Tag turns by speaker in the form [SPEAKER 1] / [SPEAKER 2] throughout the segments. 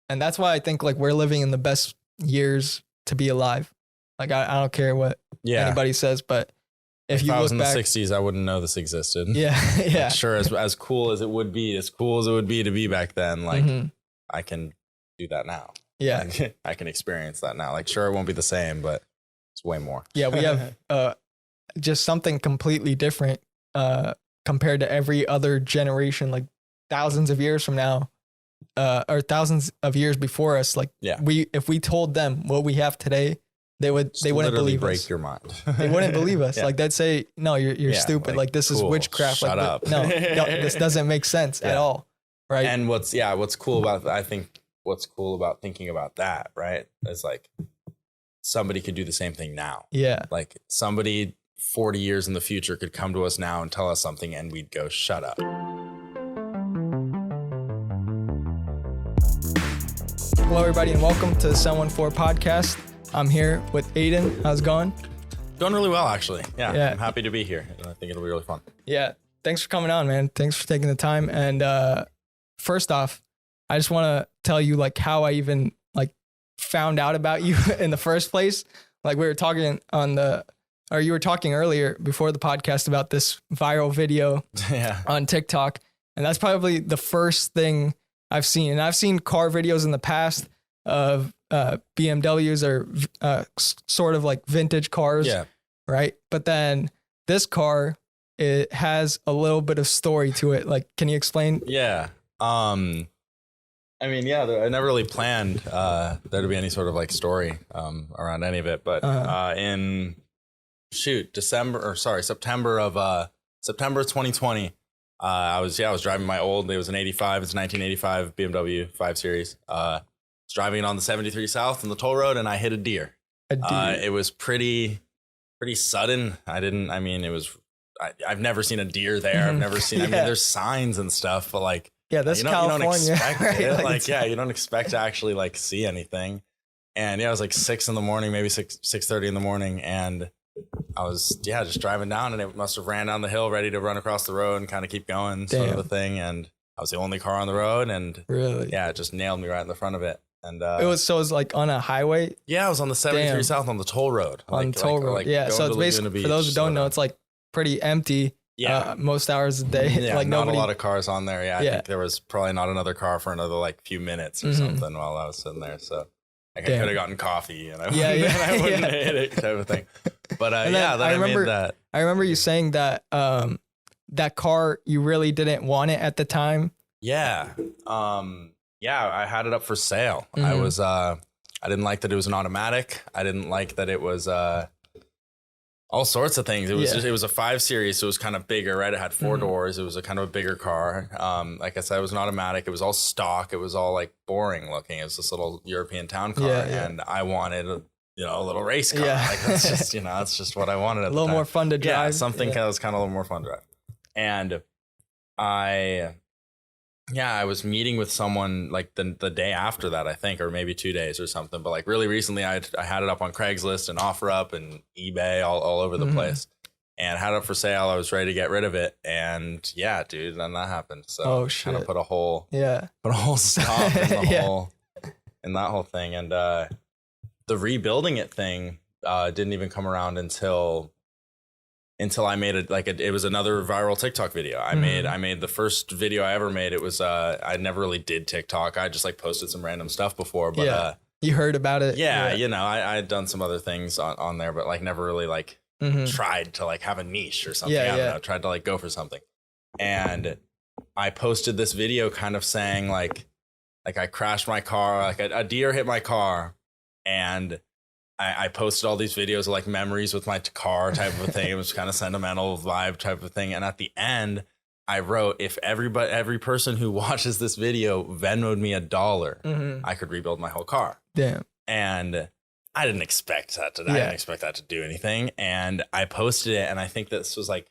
[SPEAKER 1] And that's why I think like we're living in the best years to be alive. Like I don't care what anybody says, but if
[SPEAKER 2] I was in
[SPEAKER 1] back,
[SPEAKER 2] the 60s, I wouldn't know this existed.
[SPEAKER 1] Yeah. Yeah.
[SPEAKER 2] Like, sure. As cool as it would be, to be back then, like I can do that now.
[SPEAKER 1] Yeah.
[SPEAKER 2] Like, I can experience that now. Like, sure, it won't be the same, but it's way more.
[SPEAKER 1] Yeah. We have just something completely different compared to every other generation, like thousands of years from now, or thousands of years before us. Like if we told them what we have today, they wouldn't believe
[SPEAKER 2] break
[SPEAKER 1] us.
[SPEAKER 2] Your mind.
[SPEAKER 1] They wouldn't believe us. Like they'd say, no, you're stupid. Like this is witchcraft.
[SPEAKER 2] Shut up.
[SPEAKER 1] No, this doesn't make sense at all. Right.
[SPEAKER 2] And what's cool about thinking about that, right, is like somebody could do the same thing now.
[SPEAKER 1] Yeah.
[SPEAKER 2] Like somebody 40 years in the future could come to us now and tell us something and we'd go, shut up.
[SPEAKER 1] Hello, everybody, and welcome to the 714 podcast. I'm here with Aiden. How's it going?
[SPEAKER 2] Going really well, actually. Yeah. I'm happy to be here. I think it'll be really fun.
[SPEAKER 1] Yeah. Thanks for coming on, man. Thanks for taking the time. And first off, I just want to tell you like how I even like found out about you in the first place. Like we were talking you were talking earlier before the podcast about this viral video on TikTok. And that's probably the first thing I've seen. And I've seen car videos in the past of BMWs or sort of like vintage cars. Yeah. Right. But then this car, it has a little bit of story to it. Like, can you explain?
[SPEAKER 2] Yeah. I never really planned there to be any sort of like story around any of it. But in September of 2020, I was driving my old, it was an 85, it's 1985 BMW 5 Series. I was driving it on the 73 South on the toll road and I hit a deer. It was pretty sudden. I've never seen a deer there. I've never seen, there's signs and stuff, but like,
[SPEAKER 1] that's California.
[SPEAKER 2] You don't expect
[SPEAKER 1] right?
[SPEAKER 2] it. You don't expect to actually like see anything. And it was like 6 a.m, maybe 6:30 in the morning. And I was, just driving down and it must have ran down the hill ready to run across the road and kind of keep going sort of a thing. And I was the only car on the road and it just nailed me right in the front of it. And it was like on a highway. Yeah, it was on the 73 South on the toll road.
[SPEAKER 1] So it's basically, for those who don't know, it's like pretty empty. Yeah, most hours a day.
[SPEAKER 2] Yeah, like not a lot of cars on there. I think there was probably not another car for another like few minutes or something while I was sitting there. So I could have gotten coffee and I wouldn't have hit it type of thing. But I remember you saying that that car, you really didn't want it at the time. Yeah. I had it up for sale. I didn't like that it was an automatic. I didn't like that it was all sorts of things. It was a 5 Series, so it was kind of bigger, right? It had 4 doors. It was a kind of a bigger car. Like I said, it was an automatic. It was all stock. It was all like boring looking. It was this little European town car, and I wanted a little race car. Like that's just that's just what I wanted. At
[SPEAKER 1] a little more fun to drive.
[SPEAKER 2] Yeah, something that was kind of a little more fun to drive. And I was meeting with someone like the day after that, I think, or maybe 2 days or something. But like really recently, I had it up on Craigslist and OfferUp and eBay all over the place, and had it up for sale. I was ready to get rid of it, and then that happened. So kind of put a whole stop in that whole thing, and the rebuilding it thing didn't even come around until I made it was another viral TikTok video. I made the first video I ever made. It was I never really did TikTok. I just like posted some random stuff before, but
[SPEAKER 1] you heard about it.
[SPEAKER 2] I had done some other things on there, but like never really like tried to like have a niche or something. I don't know, tried to like go for something. And I posted this video kind of saying like I crashed my car, like a deer hit my car, and I posted all these videos of like memories with my car type of a thing. It was kind of sentimental vibe type of thing. And at the end, I wrote, if every person who watches this video Venmo'd me $1, I could rebuild my whole car.
[SPEAKER 1] Damn.
[SPEAKER 2] And I didn't expect that to do anything. And I posted it. And I think this was like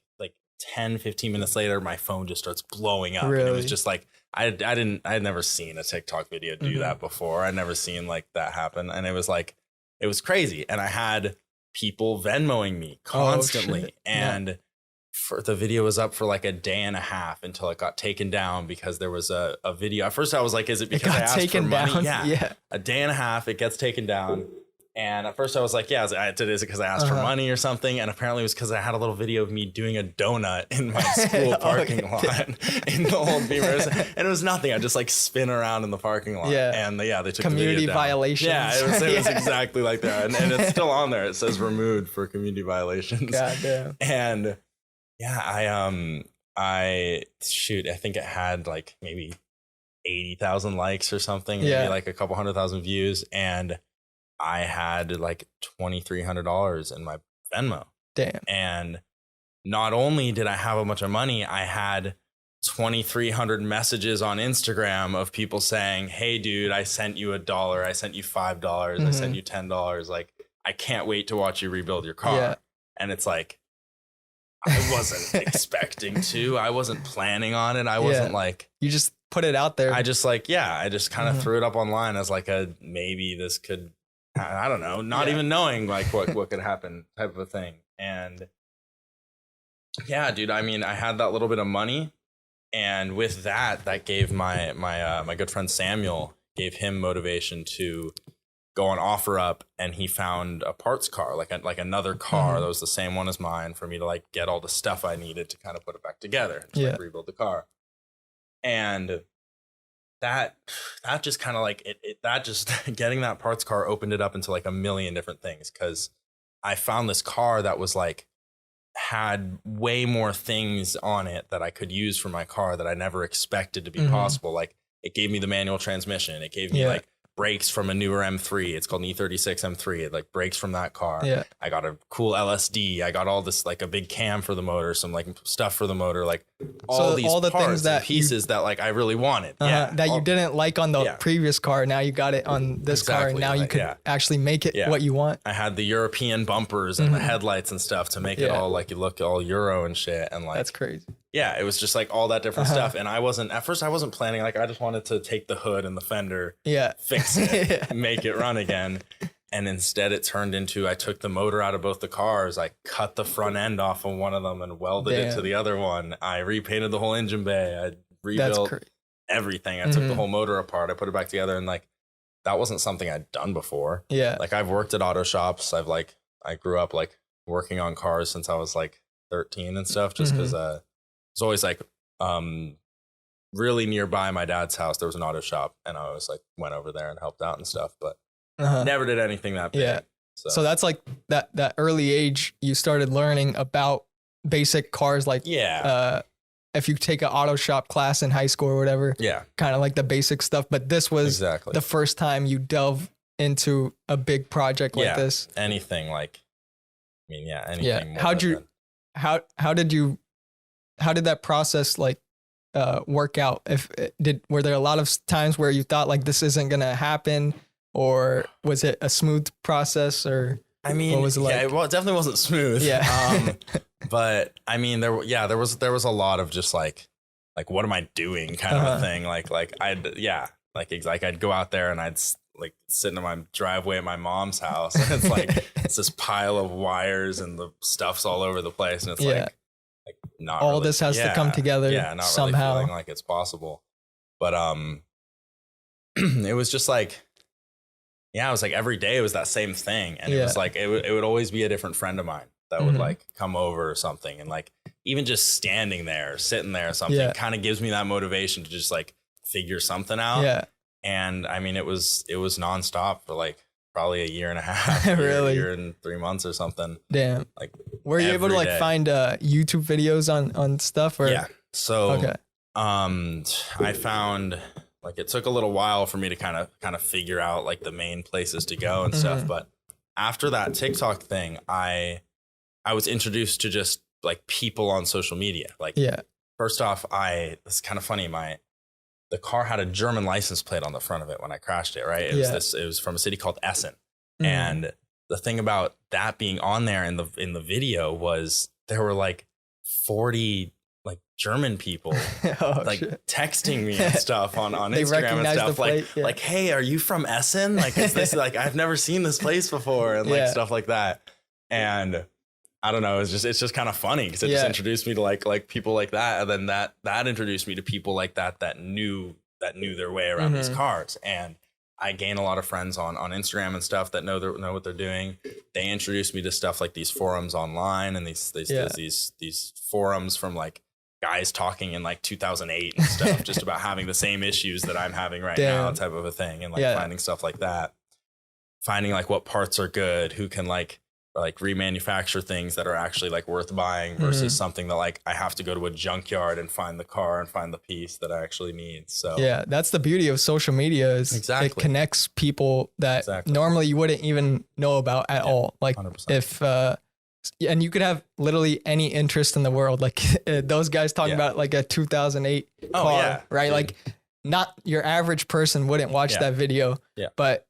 [SPEAKER 2] 10, 15 minutes later, my phone just starts blowing up. Really? And it was just like, I had never seen a TikTok video do that before. I'd never seen like that happen. And it was crazy. And I had people Venmoing me constantly. And the video was up for like a day and a half until it got taken down because there was a video. At first I was like, is it because I asked for money?
[SPEAKER 1] Down?
[SPEAKER 2] Yeah. A day and a half, it gets taken down. And at first I was like, yeah, is it because I asked for money or something? And apparently it was because I had a little video of me doing a donut in my school parking lot in the old Beamer. And it was nothing. I just like spin around in the parking lot. Yeah. And they took
[SPEAKER 1] community
[SPEAKER 2] the video down.
[SPEAKER 1] violations.
[SPEAKER 2] Yeah, it was exactly like that. And it's still on there. It says removed for community violations.
[SPEAKER 1] God damn.
[SPEAKER 2] And yeah, I think it had like maybe 80,000 likes or something, maybe like a couple 100,000 views. And I had like $2,300 in my Venmo.
[SPEAKER 1] Damn.
[SPEAKER 2] And not only did I have a bunch of money, I had 2,300 messages on Instagram of people saying, hey, dude, I sent you $1. I sent you $5. I sent you $10. Like, I can't wait to watch you rebuild your car. Yeah. And it's like, I wasn't expecting to. I wasn't planning on it. I wasn't like...
[SPEAKER 1] You just put it out there.
[SPEAKER 2] I just kind of threw it up online as like maybe this could... I don't know, not even knowing like what could happen type of a thing. And yeah, dude, I mean, I had that little bit of money, and with that gave my good friend Samuel, gave him motivation to go on OfferUp, and he found a parts car, like another car that was the same one as mine, for me to like get all the stuff I needed to kind of put it back together, to like rebuild the car. And that just kind of like that just getting that parts car opened it up into like a million different things, because I found this car that was like had way more things on it that I could use for my car that I never expected to be possible. Like, it gave me the manual transmission. It gave me like brakes from a newer M3. It's called an E36 M3. It like brakes from that car. Yeah. I got a cool LSD. I got all this, like a big cam for the motor, some like stuff for the motor, like all the parts things that pieces that like I really wanted.
[SPEAKER 1] That you didn't like on the previous car. Now you got it on this car, and now you could actually make it what you want.
[SPEAKER 2] I had the European bumpers and the headlights and stuff to make it all like you look all Euro and shit. And like,
[SPEAKER 1] that's crazy.
[SPEAKER 2] Yeah, it was just like all that different stuff. And at first I wasn't planning, like I just wanted to take the hood and the fender, fix it, make it run again. And instead it turned into, I took the motor out of both the cars. I cut the front end off of one of them and welded it to the other one. I repainted the whole engine bay. I rebuilt everything. I took the whole motor apart. I put it back together, and like, that wasn't something I'd done before. Yeah. Like, I've worked at auto shops. I grew up like working on cars since I was like 13 and stuff, just because it's always like really nearby my dad's house there was an auto shop, and I always like went over there and helped out and stuff, but never did anything that big. Yeah. So that's like that early age you started learning about basic cars, like if you take an auto shop class in high school or whatever, kind of like the basic stuff. But this was the first time you delve into a big project like this. Anything like, I mean, anything. Yeah. How did that process like work out? Were there a lot of times where you thought like this isn't gonna happen, or was it a smooth process? Or I mean, what was it like? Yeah, well, it definitely wasn't smooth. Yeah. But I mean, there was a lot of just like what am I doing kind of a thing. Like I'd go out there and I'd like sit in my driveway at my mom's house, and it's like it's this pile of wires and the stuff's all over the place, and it's like not all really, this has to come together not somehow. Really feeling like it's possible. But it was just like, it was like every day it was that same thing, and it was like it would always be a different friend of mine that would like come over or something, and like even just standing there or sitting there or something kind of gives me that motivation to just like figure something out. Yeah. And I mean, it was nonstop for like probably a year and a half, really? Year and 3 months or something. Damn. Like, were you able to like find YouTube videos on stuff? Or? Yeah. So, I found like it took a little while for me to kind of figure out like the main places to go and stuff. But after that TikTok thing, I was introduced to just like people on social media. Like, first off, it's kind of funny. The car had a German license plate on the front of it when I crashed it, right? It was from a city called Essen. And the thing about that being on there in the video was there were like 40 like German people texting me and stuff on Instagram and stuff like, hey, are you from Essen? Like, is this like, I've never seen this place before, and like stuff like that. And I don't know. It's just kind of funny because it just introduced me to like people like that. And then that introduced me to people like that knew their way around these cars. And I gain a lot of friends on Instagram and stuff that know what they're doing. They introduced me to stuff like these forums online and these forums from like guys talking in like 2008 and stuff, just about having the same issues that I'm having right now, type of a thing. And like finding stuff like that, finding like what parts are good, who can like remanufacture things that are actually like worth buying versus something that like I have to go to a junkyard and find the car and find the piece that I actually need. So
[SPEAKER 1] yeah, that's the beauty of social media is it connects people that normally you wouldn't even know about at all. Like 100%. If and you could have literally any interest in the world. Like those guys talking about like a 2008 car, right? Dude. Like not your average person wouldn't watch that video, but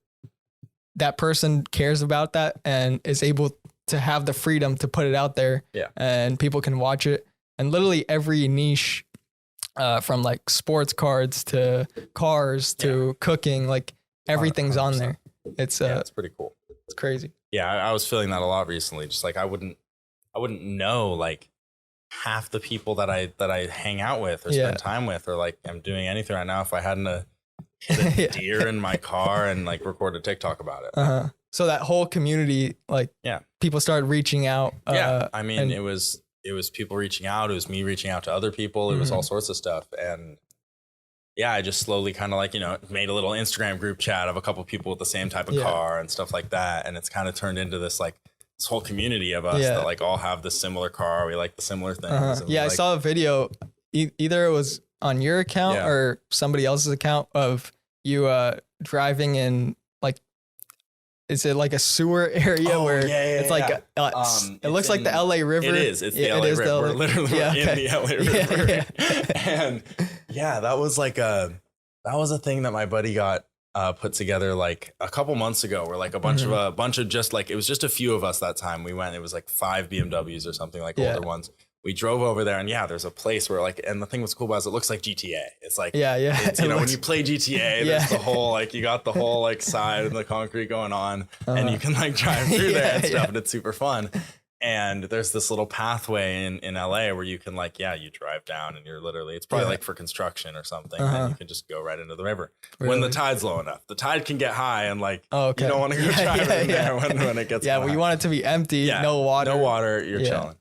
[SPEAKER 1] that person cares about that and is able to have the freedom to put it out there and people can watch it. And literally every niche, from like sports cards to cars to cooking, like everything's 100%. On there. It's
[SPEAKER 2] pretty cool.
[SPEAKER 1] It's crazy.
[SPEAKER 2] Yeah. I was feeling that a lot recently. Just like, I wouldn't know like half the people that I hang out with or spend time with, or like I'm doing anything right now if I hadn't hit a deer in my car and like record a TikTok about it.
[SPEAKER 1] So that whole community, like people started reaching out.
[SPEAKER 2] I mean, it was people reaching out. It was me reaching out to other people. It was all sorts of stuff. And I just slowly kind of like, made a little Instagram group chat of a couple people with the same type of car and stuff like that. And it's kind of turned into this like this whole community of us that like all have this similar car. We like the similar things.
[SPEAKER 1] Yeah, I saw a video. Either it was on your account or somebody else's account of you driving in like, is it like a sewer area where it's like it looks like the LA River?
[SPEAKER 2] It is. It's the LA River. We're literally in the LA River. And that was like that was a thing that my buddy got put together like a couple months ago, where like a bunch of just like, it was just a few of us that time we went. It was like 5 BMWs or something, like older ones. We drove over there and there's a place where like, and the thing what's cool about it is it looks like GTA. It's like, it's, when you play GTA, there's the whole, like you got the whole like side and the concrete going on and you can like drive through there and stuff and it's super fun. And there's this little pathway in LA where you can like, you drive down and you're literally, it's probably like for construction or something. And you can just go right into the river when the tide's low enough. The tide can get high and like, you don't want to go driving in there when it gets high.
[SPEAKER 1] Well, you want it to be empty, no water.
[SPEAKER 2] No water, you're chilling.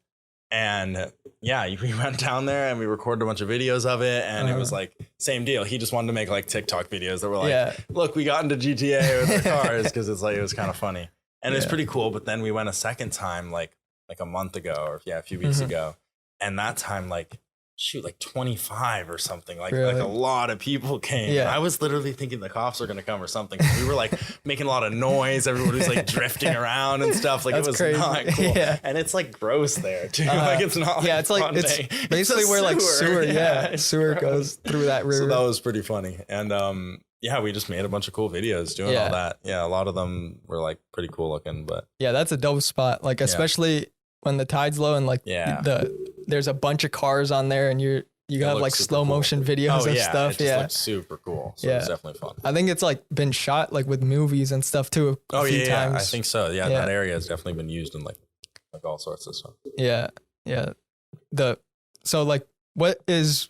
[SPEAKER 2] And we went down there and we recorded a bunch of videos of it. And it was like, same deal. He just wanted to make like TikTok videos that were like, look, we got into GTA with our cars, because it's like, it was kind of funny. And it was pretty cool. But then we went a second time, like a month ago or a few weeks ago. And that time, like 25 or something, like a lot of people came. I was literally thinking the cops were going to come or something. We were like making a lot of noise. Everybody was like drifting around and stuff. Like it was crazy. Not cool. And it's like gross there too. Like it's not like
[SPEAKER 1] it's like it's basically where like sewer sewer goes through that river.
[SPEAKER 2] So that was pretty funny. And we just made a bunch of cool videos doing all that. A lot of them were like pretty cool looking, but
[SPEAKER 1] that's a dope spot, like especially when the tide's low and like there's a bunch of cars on there and you have like slow motion videos and stuff.
[SPEAKER 2] It just looks super cool. So it's definitely fun.
[SPEAKER 1] I think it's like been shot like with movies and stuff too a few times.
[SPEAKER 2] I think so. That area has definitely been used in like all sorts of stuff.
[SPEAKER 1] So like, what is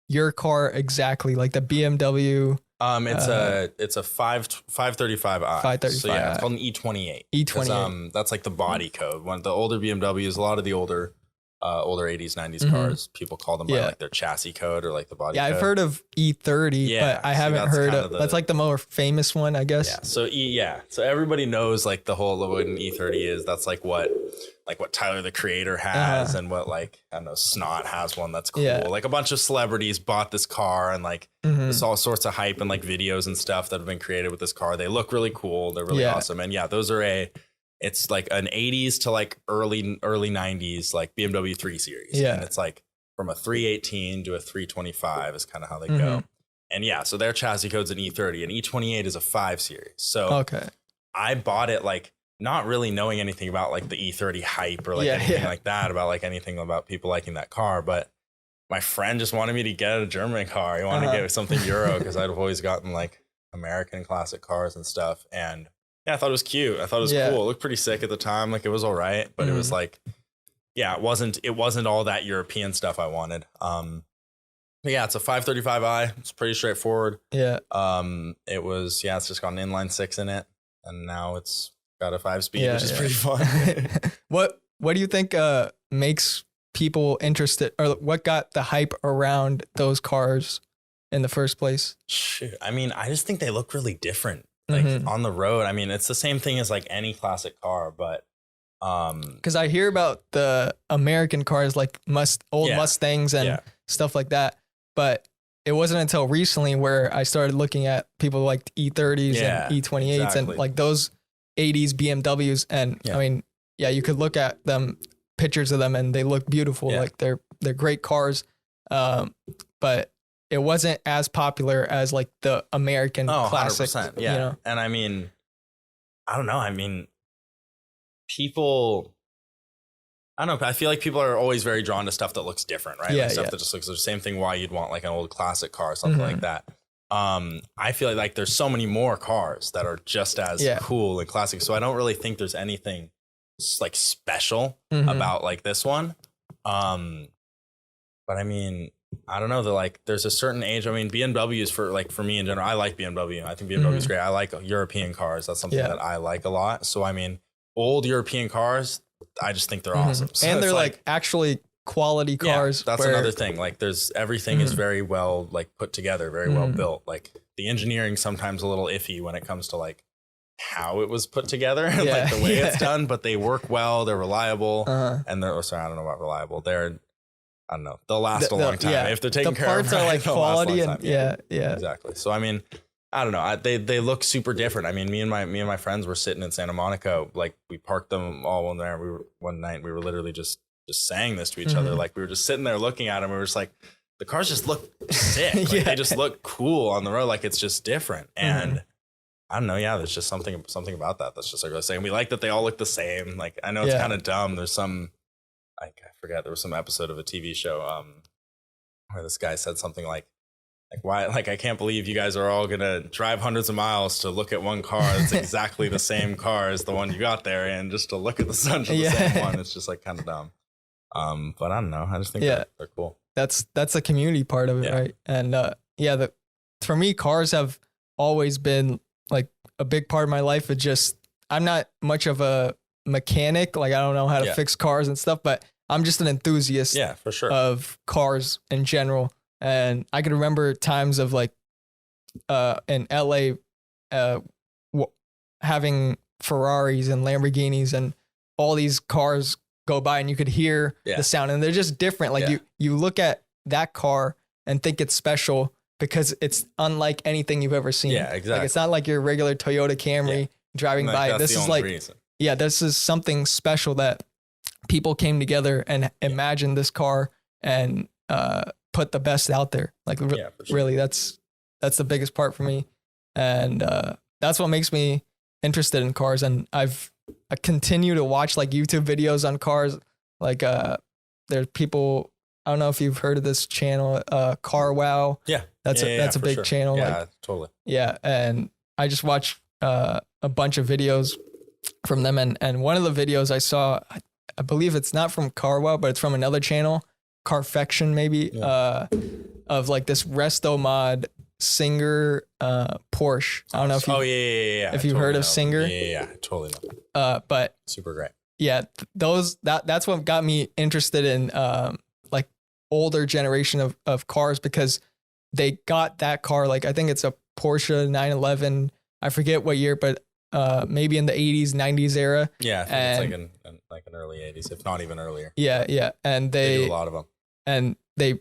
[SPEAKER 1] your car exactly? Like the BMW?
[SPEAKER 2] It's a 535i. 535i. So it's called an E28.
[SPEAKER 1] E28.
[SPEAKER 2] That's like the body code. One of the older BMWs, a lot of the older 80s, 90s cars, people call them by like their chassis code or like the body code.
[SPEAKER 1] I've heard of E30, but I haven't heard of that's like the more famous one, I guess.
[SPEAKER 2] So so everybody knows like the whole what an E30 is. That's like what Tyler the Creator has and what like, I don't know, Snot has one that's cool. Like a bunch of celebrities bought this car and like there's all sorts of hype and like videos and stuff that have been created with this car. They look really cool. They're really awesome. And those are it's like an 80s to like early 90s like BMW 3 Series. And it's like from a 318 to a 325 is kind of how they go. And so their chassis code's an E30 and E28 is a 5 Series. So I bought it like not really knowing anything about like the E30 hype or like anything like that, about like anything about people liking that car. But my friend just wanted me to get a German car. He wanted to get something Euro because I'd always gotten like American classic cars and stuff. And I thought it was cute. I thought it was cool. It looked pretty sick at the time. Like it was all right, but it was like yeah, it wasn't all that European stuff I wanted. But yeah, it's a 535i. It's pretty straightforward.
[SPEAKER 1] Yeah.
[SPEAKER 2] It was, it's just got an inline 6 in it, and now it's got a 5-speed, which is pretty fun.
[SPEAKER 1] What do you think makes people interested, or what got the hype around those cars in the first place?
[SPEAKER 2] Shoot, I mean, I just think they look really different, like on the road. I mean, it's the same thing as like any classic car, but
[SPEAKER 1] because I hear about the American cars like old Mustangs and stuff like that, but it wasn't until recently where I started looking at people like E30s and E28s and like those 80s BMWs, and I mean, you could look at them, pictures of them, and they look beautiful. Like they're great cars, but it wasn't as popular as like the American classic.
[SPEAKER 2] 100%, yeah. You know? And I mean, I don't know. I mean, people, I don't know. I feel like people are always very drawn to stuff that looks different, right? Like stuff that just looks the same thing. Why you'd want like an old classic car or something like that. I feel like there's so many more cars that are just as cool and classic. So I don't really think there's anything like special about like this one. But I mean, I don't know. There's a certain age. I mean, BMWs for me in general, I like BMW. I think BMW is great. I like European cars. That's something that I like a lot. So I mean, old European cars, I just think they're awesome. So
[SPEAKER 1] and they're like actually quality cars.
[SPEAKER 2] That's another thing. Like everything is very well like put together, very well built. Like the engineering sometimes a little iffy when it comes to like how it was put together and like the way it's done, but they work well, they're reliable, and they're I don't know about reliable. I don't know. They'll last a long time if they're taken care of.
[SPEAKER 1] The parts are like quality and
[SPEAKER 2] exactly. So I mean, I don't know. They look super different. I mean, me and my friends were sitting in Santa Monica. Like we parked them all in there. One night we were literally just saying this to each other. Like we were just sitting there looking at them. We were just like, the cars just look sick. Like, they just look cool on the road. Like it's just different. And I don't know. Yeah, there's just something about that that's just like I was saying. We like that they all look the same. Like I know it's kind of dumb. There's some, like I forget, there was some episode of a TV show where this guy said something like why, like I can't believe you guys are all gonna drive hundreds of miles to look at one car that's exactly the same car as the one you got there, and just to look at the sun from the same one. It's just like kind of dumb. But I don't know. I just think they're cool.
[SPEAKER 1] That's the community part of it, right? And for me, cars have always been like a big part of my life. It just, I'm not much of a mechanic. Like I don't know how to fix cars and stuff, but I'm just an enthusiast
[SPEAKER 2] for sure
[SPEAKER 1] of cars in general. And I can remember times of like in LA having Ferraris and Lamborghinis and all these cars go by, and you could hear the sound, and they're just different. Like you look at that car and think it's special because it's unlike anything you've ever seen.
[SPEAKER 2] Yeah, exactly.
[SPEAKER 1] Like it's not like your regular Toyota Camry driving by. This is like
[SPEAKER 2] reason.
[SPEAKER 1] This is something special that people came together and imagined this car and put the best out there. Like really, that's the biggest part for me, and that's what makes me interested in cars. And I continue to watch like YouTube videos on cars. Like there's people, I don't know if you've heard of this channel, Car Wow. That's a big channel.
[SPEAKER 2] Yeah,
[SPEAKER 1] like,
[SPEAKER 2] totally.
[SPEAKER 1] Yeah, and I just watched a bunch of videos from them, and one of the videos I saw, I believe it's not from Car Wow, but it's from another channel, Carfection maybe, of like this resto mod Singer Porsche. I don't know if if you've heard of Singer.
[SPEAKER 2] Yeah, totally know.
[SPEAKER 1] But
[SPEAKER 2] super great.
[SPEAKER 1] Yeah, that's what got me interested in like older generation of cars, because they got that car, like I think it's a Porsche 911. I forget what year, but maybe in the 80s, 90s era.
[SPEAKER 2] Yeah, I think it's like an early 80s, if not even earlier.
[SPEAKER 1] Yeah. And they
[SPEAKER 2] do a lot of them.
[SPEAKER 1] And they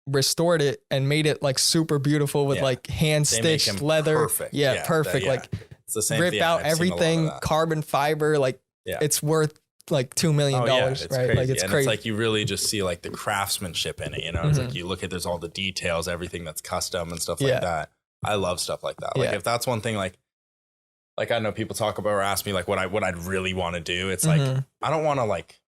[SPEAKER 1] restored it and made it like super beautiful with like hand stitched leather.
[SPEAKER 2] Perfect.
[SPEAKER 1] Perfect. Like
[SPEAKER 2] it's the same.
[SPEAKER 1] Rip out everything, carbon fiber. Like it's worth like $2 million, right?
[SPEAKER 2] Crazy.
[SPEAKER 1] Like it's crazy.
[SPEAKER 2] It's like you really just see like the craftsmanship in it. You know, it's like you look at, there's all the details, everything that's custom and stuff like that. I love stuff like that. Like if that's one thing, like I know people talk about or ask me like what I'd really want to do. It's like I don't want to like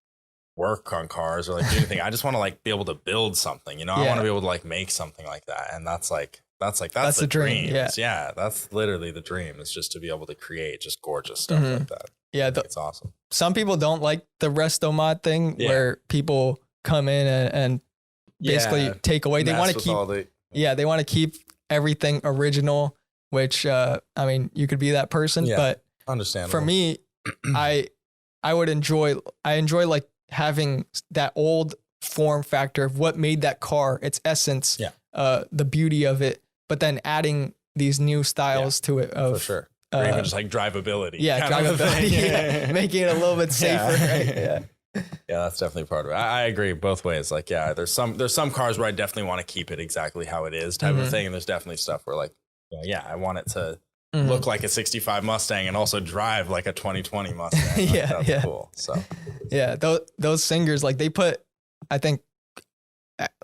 [SPEAKER 2] work on cars or like do anything. I just want to like be able to build something. You know, I want to be able to like make something like that, and that's the dream. Yeah, that's literally the dream. Is just to be able to create just gorgeous stuff like that.
[SPEAKER 1] Yeah,
[SPEAKER 2] it's awesome.
[SPEAKER 1] Some people don't like the resto mod thing where people come in and basically take away. They want to keep. They want to keep everything original. Which I mean, you could be that person, but
[SPEAKER 2] understandable.
[SPEAKER 1] For me, I enjoy like having that old form factor of what made that car, its essence, the beauty of it, but then adding these new styles to it.
[SPEAKER 2] For sure. Or even just like drivability.
[SPEAKER 1] Yeah, drivability. Making it a little bit safer. Right? Yeah.
[SPEAKER 2] Yeah, that's definitely part of it. I agree both ways. Like, there's some cars where I definitely want to keep it exactly how it is type of thing. And there's definitely stuff where like, I want it to look like a 65 Mustang and also drive like a 2020 Mustang. Like, that's cool. So
[SPEAKER 1] those singers, like they put, I think,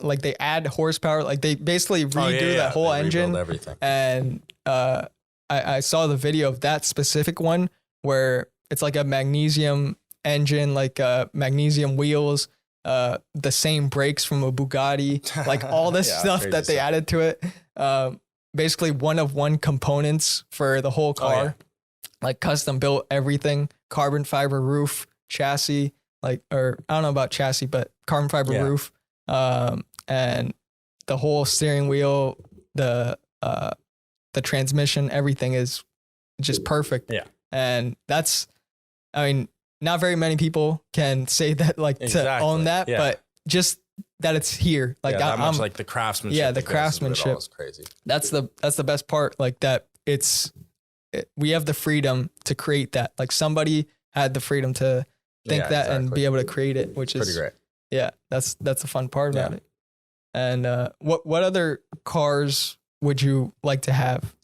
[SPEAKER 1] like they add horsepower, like they basically redo that whole engine.
[SPEAKER 2] Everything.
[SPEAKER 1] And I saw the video of that specific one where it's like a magnesium engine, like magnesium wheels, the same brakes from a Bugatti, like all this stuff that they added to it. Basically one of one components for the whole car, like custom built everything, carbon fiber roof, chassis, like, or I don't know about chassis, but carbon fiber roof, and the whole steering wheel, the transmission, everything is just perfect. Yeah. And that's, I mean, not very many people can say that, like to own that, but just that it's here, like
[SPEAKER 2] that much, like the craftsmanship.
[SPEAKER 1] Yeah, the craftsmanship
[SPEAKER 2] is crazy.
[SPEAKER 1] That's the best part. Like that, we have the freedom to create that. Like somebody had the freedom to think that and be able to create it, which is
[SPEAKER 2] pretty great.
[SPEAKER 1] Yeah, that's the fun part about it. And what other cars would you like to have?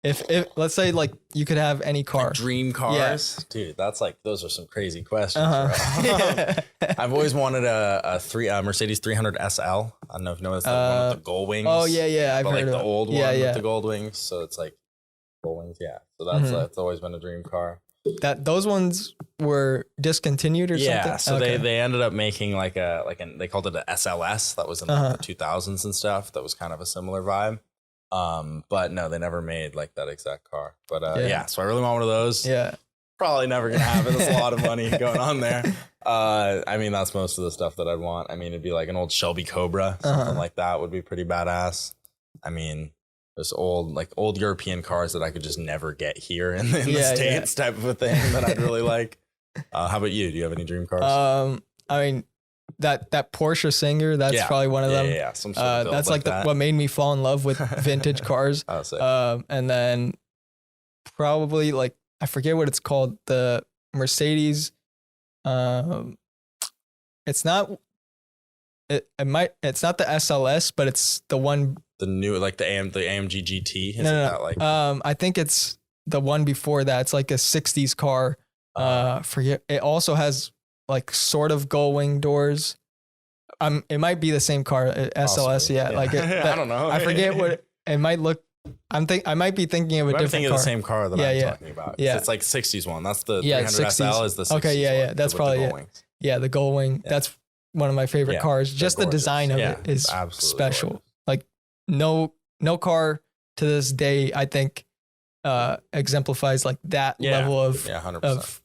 [SPEAKER 1] If let's say like you could have any car,
[SPEAKER 2] like dream cars, dude, that's like, those are some crazy questions. I've always wanted a Mercedes 300 SL. I don't know if you know, it's the one with the gold wings.
[SPEAKER 1] Oh yeah, I've heard
[SPEAKER 2] like
[SPEAKER 1] of
[SPEAKER 2] the old one with the gold wings. So it's like gold wings, So that's always been a dream car.
[SPEAKER 1] Those ones were discontinued or something.
[SPEAKER 2] Yeah, so they ended up making like they called it a SLS that was in the 2000s and stuff. That was kind of a similar vibe. But no, they never made like that exact car. But so I really want one of those.
[SPEAKER 1] Yeah.
[SPEAKER 2] Probably never gonna happen. There's a lot of money going on there. I mean, that's most of the stuff that I'd want. I mean, it'd be like an old Shelby Cobra, something like that would be pretty badass. I mean, there's old European cars that I could just never get here in the States type of a thing that I'd really like. How about you? Do you have any dream cars?
[SPEAKER 1] I mean, that Porsche Singer, that's probably one of them.
[SPEAKER 2] Yeah. Some sort of
[SPEAKER 1] that's like what made me fall in love with vintage cars. And then probably like, I forget what it's called, the Mercedes. It's not the SLS, but it's the one,
[SPEAKER 2] the new, like the AMG GT.
[SPEAKER 1] No. I think it's the one before that. It's like a 60s car. Forget. It also has like sort of gull wing doors. It might be the same car, SLS. Yeah. Like
[SPEAKER 2] I don't know.
[SPEAKER 1] I forget what it might look. I might be thinking of a different car.
[SPEAKER 2] The same car that I'm talking about. Yeah. It's like 60s one. That's the 300 SL is the 60s
[SPEAKER 1] Okay. Yeah. That's probably it. Yeah. The gull wing. Yeah. That's one of my favorite cars. Just the design of it is special. Gorgeous. Like no car to this day, I think, exemplifies like that level of
[SPEAKER 2] 100%.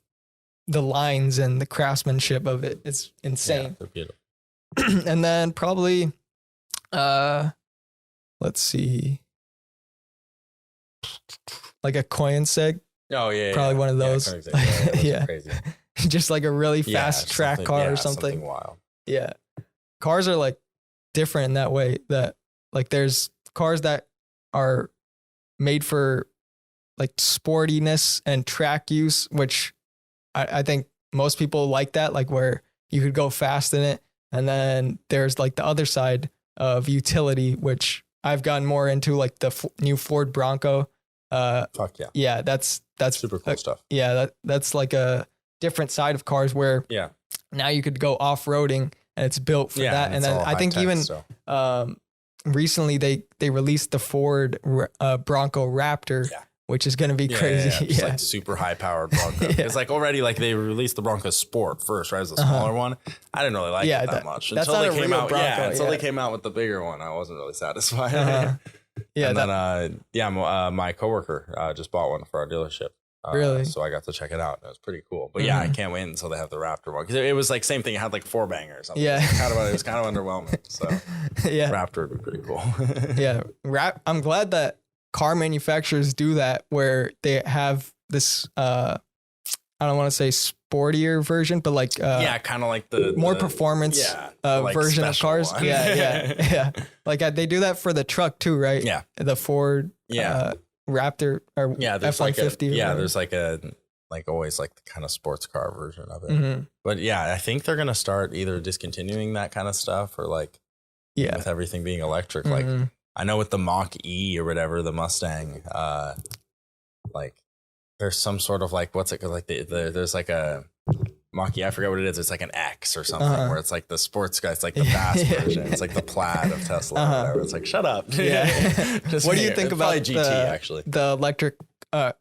[SPEAKER 1] The lines and the craftsmanship of it. It's insane.
[SPEAKER 2] Yeah, they're beautiful.
[SPEAKER 1] And then probably, let's see, like a Koenigsegg.
[SPEAKER 2] Oh yeah,
[SPEAKER 1] probably one of those.
[SPEAKER 2] Yeah, crazy.
[SPEAKER 1] Just like a really fast track car or something.
[SPEAKER 2] Wild.
[SPEAKER 1] Yeah, cars are like different in that way. That like there's cars that are made for like sportiness and track use, which I think most people like that, like where you could go fast in it. And then there's like the other side of utility, which I've gotten more into, like the new Ford Bronco.
[SPEAKER 2] Fuck yeah.
[SPEAKER 1] Yeah, that's
[SPEAKER 2] super cool stuff.
[SPEAKER 1] Yeah, that's like a different side of cars where now you could go off-roading and it's built for that. And then I think even recently they released the Ford Bronco Raptor. Yeah. Which is going to be crazy.
[SPEAKER 2] It's like super high powered Bronco. It's like already like they released the Bronco Sport first, right? As the smaller one. I didn't really like it that much. Until they came out. Bronco, until they came out with the bigger one. I wasn't really satisfied. And then my coworker just bought one for our dealership.
[SPEAKER 1] Really?
[SPEAKER 2] So I got to check it out. It was pretty cool. But yeah, I can't wait until they have the Raptor one, because it was like same thing. It had like 4 bangers.
[SPEAKER 1] Yeah,
[SPEAKER 2] it was kind of underwhelming. So
[SPEAKER 1] yeah,
[SPEAKER 2] Raptor would be pretty cool.
[SPEAKER 1] Yeah, I'm glad that car manufacturers do that, where they have this. I don't want to say sportier version, but like
[SPEAKER 2] kind of like the
[SPEAKER 1] more performance
[SPEAKER 2] like
[SPEAKER 1] version of cars.
[SPEAKER 2] One.
[SPEAKER 1] Yeah. Like they do that for the truck too, right?
[SPEAKER 2] Yeah,
[SPEAKER 1] the Ford. Raptor or F-150.
[SPEAKER 2] There's like always like the kind of sports car version of it. But yeah, I think they're gonna start either discontinuing that kind of stuff or like with everything being electric. Like I know with the Mach E or whatever, the Mustang, like there's some sort of like what's it called? Like there's like a Mach E, I forget what it is. It's like an X or something where it's like the sports guy. It's like the fast version. It's like the Plaid of Tesla. Or whatever. It's like, shut up.
[SPEAKER 1] Yeah. What do you think about
[SPEAKER 2] GT actually?
[SPEAKER 1] The electric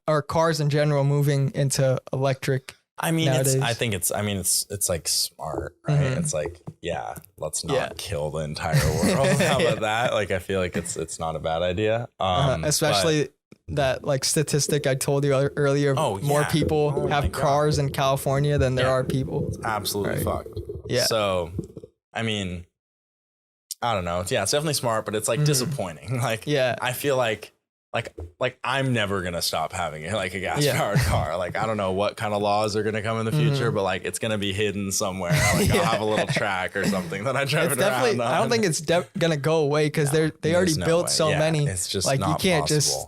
[SPEAKER 1] or cars in general moving into electric?
[SPEAKER 2] I mean,
[SPEAKER 1] nowadays?
[SPEAKER 2] it's like smart, right? It's like, let's not kill the entire world. How about that? Like, I feel like it's not a bad idea.
[SPEAKER 1] Especially that like statistic I told you earlier. More people have cars in California than there are people.
[SPEAKER 2] It's absolutely fucked.
[SPEAKER 1] Yeah.
[SPEAKER 2] So, I mean, I don't know. It's definitely smart, but it's like disappointing. Like, I feel like I'm never gonna stop having it, like a gas powered car. Like, I don't know what kind of laws are gonna come in the future, but like it's gonna be hidden somewhere. Like I'll have a little track or something that I drive around on.
[SPEAKER 1] I don't think it's gonna go away because they already built so many.
[SPEAKER 2] It's just
[SPEAKER 1] like
[SPEAKER 2] not
[SPEAKER 1] you can't
[SPEAKER 2] possible.
[SPEAKER 1] just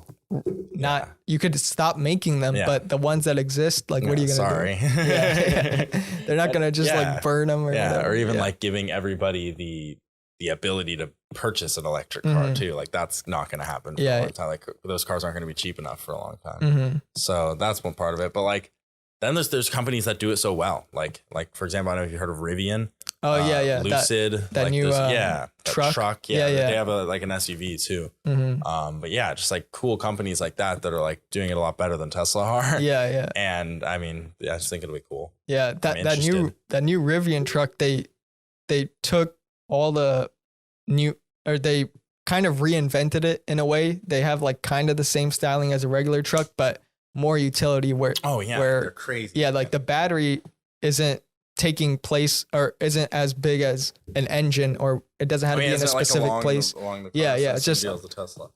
[SPEAKER 1] you could stop making them, but the ones that exist, like what are you gonna do? They're not gonna just like burn them
[SPEAKER 2] or even like giving everybody the ability to purchase an electric car too. Like that's not going to happen for a long time. Like those cars aren't going to be cheap enough for a long time. So that's one part of it. But like then there's companies that do it so well. Like for example, I don't know if you heard of Rivian. Lucid,
[SPEAKER 1] that
[SPEAKER 2] like
[SPEAKER 1] new
[SPEAKER 2] truck. They have like an SUV too. But just like cool companies like that are like doing it a lot better than Tesla are. And I mean, I just think it'll be cool.
[SPEAKER 1] That new Rivian truck, they took all the they kind of reinvented it in a way. They have like kind of the same styling as a regular truck, but more utility where
[SPEAKER 2] they're crazy.
[SPEAKER 1] Like the battery isn't taking place or isn't as big as an engine, or it doesn't have to be in a specific place. It's just
[SPEAKER 2] the Tesla.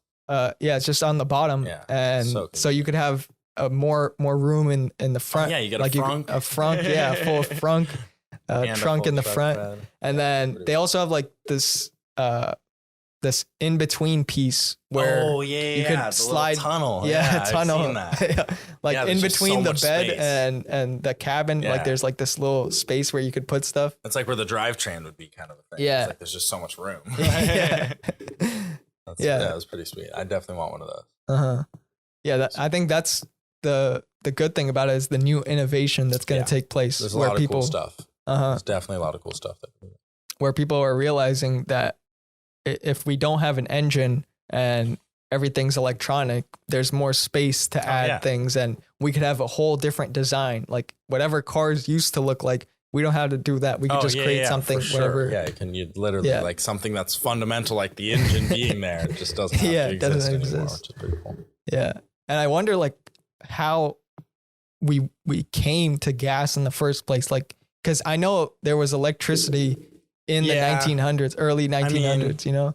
[SPEAKER 1] It's just on the bottom, and so you could have more room in the front.
[SPEAKER 2] You get
[SPEAKER 1] like
[SPEAKER 2] a frunk.
[SPEAKER 1] A frunk, full frunk. Trunk in the front bed. And then they also have like this in between piece where you could slide
[SPEAKER 2] tunnel.
[SPEAKER 1] Tunnel.
[SPEAKER 2] I've seen that.
[SPEAKER 1] Like in between the bed and the cabin, like there's like this little space where you could put stuff.
[SPEAKER 2] It's like where the drivetrain would be, kind of a thing. It's like there's just so much room. It was pretty sweet. I definitely want one of those.
[SPEAKER 1] I think that's the good thing about it is the new innovation that's going to take place.
[SPEAKER 2] There's a lot of cool stuff. There's definitely a lot of cool stuff
[SPEAKER 1] where people are realizing that if we don't have an engine and everything's electronic, there's more space to add things, and we could have a whole different design. Like whatever cars used to look like, we don't have to do that. We could just create something, whatever.
[SPEAKER 2] You literally like something that's fundamental, like the engine being there. It just doesn't have to exist anymore, which is pretty cool. Yeah. And I wonder like how we came to gas in the first place. Like, because I know there was electricity in the 1900s, early 1900s, you know? I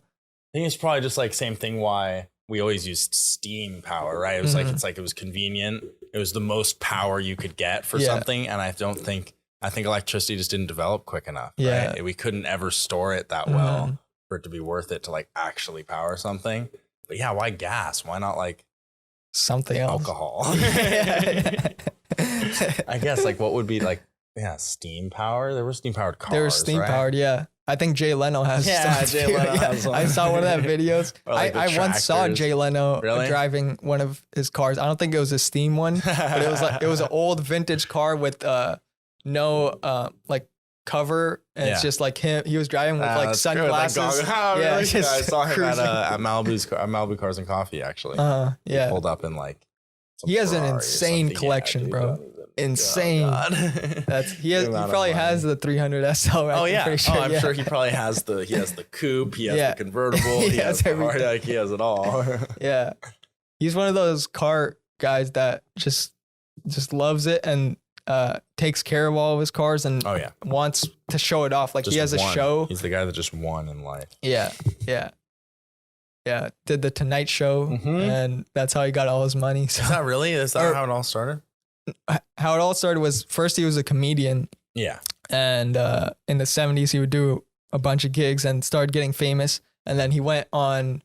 [SPEAKER 2] think it's probably just like same thing why we always used steam power, right? It was like, it was convenient. It was the most power you could get for something. And I think electricity just didn't develop quick enough. Right? We couldn't ever store it that well for it to be worth it to like actually power something. But why gas? Why not like
[SPEAKER 1] something else?
[SPEAKER 2] Alcohol. I guess like what would be like, steam power. There were steam powered cars.
[SPEAKER 1] There were steam powered, I think Jay Leno has.
[SPEAKER 2] Jay Leno has one.
[SPEAKER 1] I saw one of that videos.
[SPEAKER 2] Like
[SPEAKER 1] I once saw Jay Leno driving one of his cars. I don't think it was a steam one, but it was an old vintage car with no like cover, and it's just like him. He was driving with like sunglasses.
[SPEAKER 2] I saw him at Malibu Cars and Coffee actually. He pulled up in like.
[SPEAKER 1] He has an insane collection, bro. Insane. He probably has the 300 SL.
[SPEAKER 2] I'm sure he probably has the coupe. He has the convertible. He has everything. Like he has it all.
[SPEAKER 1] He's one of those car guys that just just loves it and takes care of all of his cars and wants to show it off. Like just he has a show.
[SPEAKER 2] He's the guy that just won in life.
[SPEAKER 1] Yeah. Did the Tonight Show, and that's how he got all his money. So,
[SPEAKER 2] is that really? Is that how it all started?
[SPEAKER 1] How it all started was first he was a comedian.
[SPEAKER 2] Yeah.
[SPEAKER 1] And in the 70s, he would do a bunch of gigs and started getting famous. And then he went on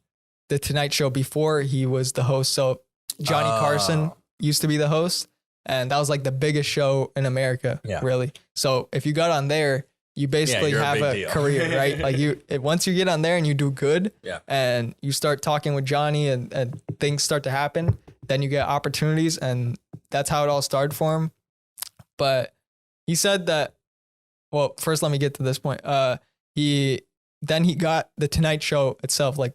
[SPEAKER 1] the Tonight Show before he was the host. So Johnny Carson used to be the host. And that was like the biggest show in America, really. So if you got on there, you basically have a career, right? Like once you get on there and you do good and you start talking with Johnny and things start to happen, then you get opportunities. And that's how it all started for him. But he said that, well, first let me get to this point. He got the Tonight Show itself, like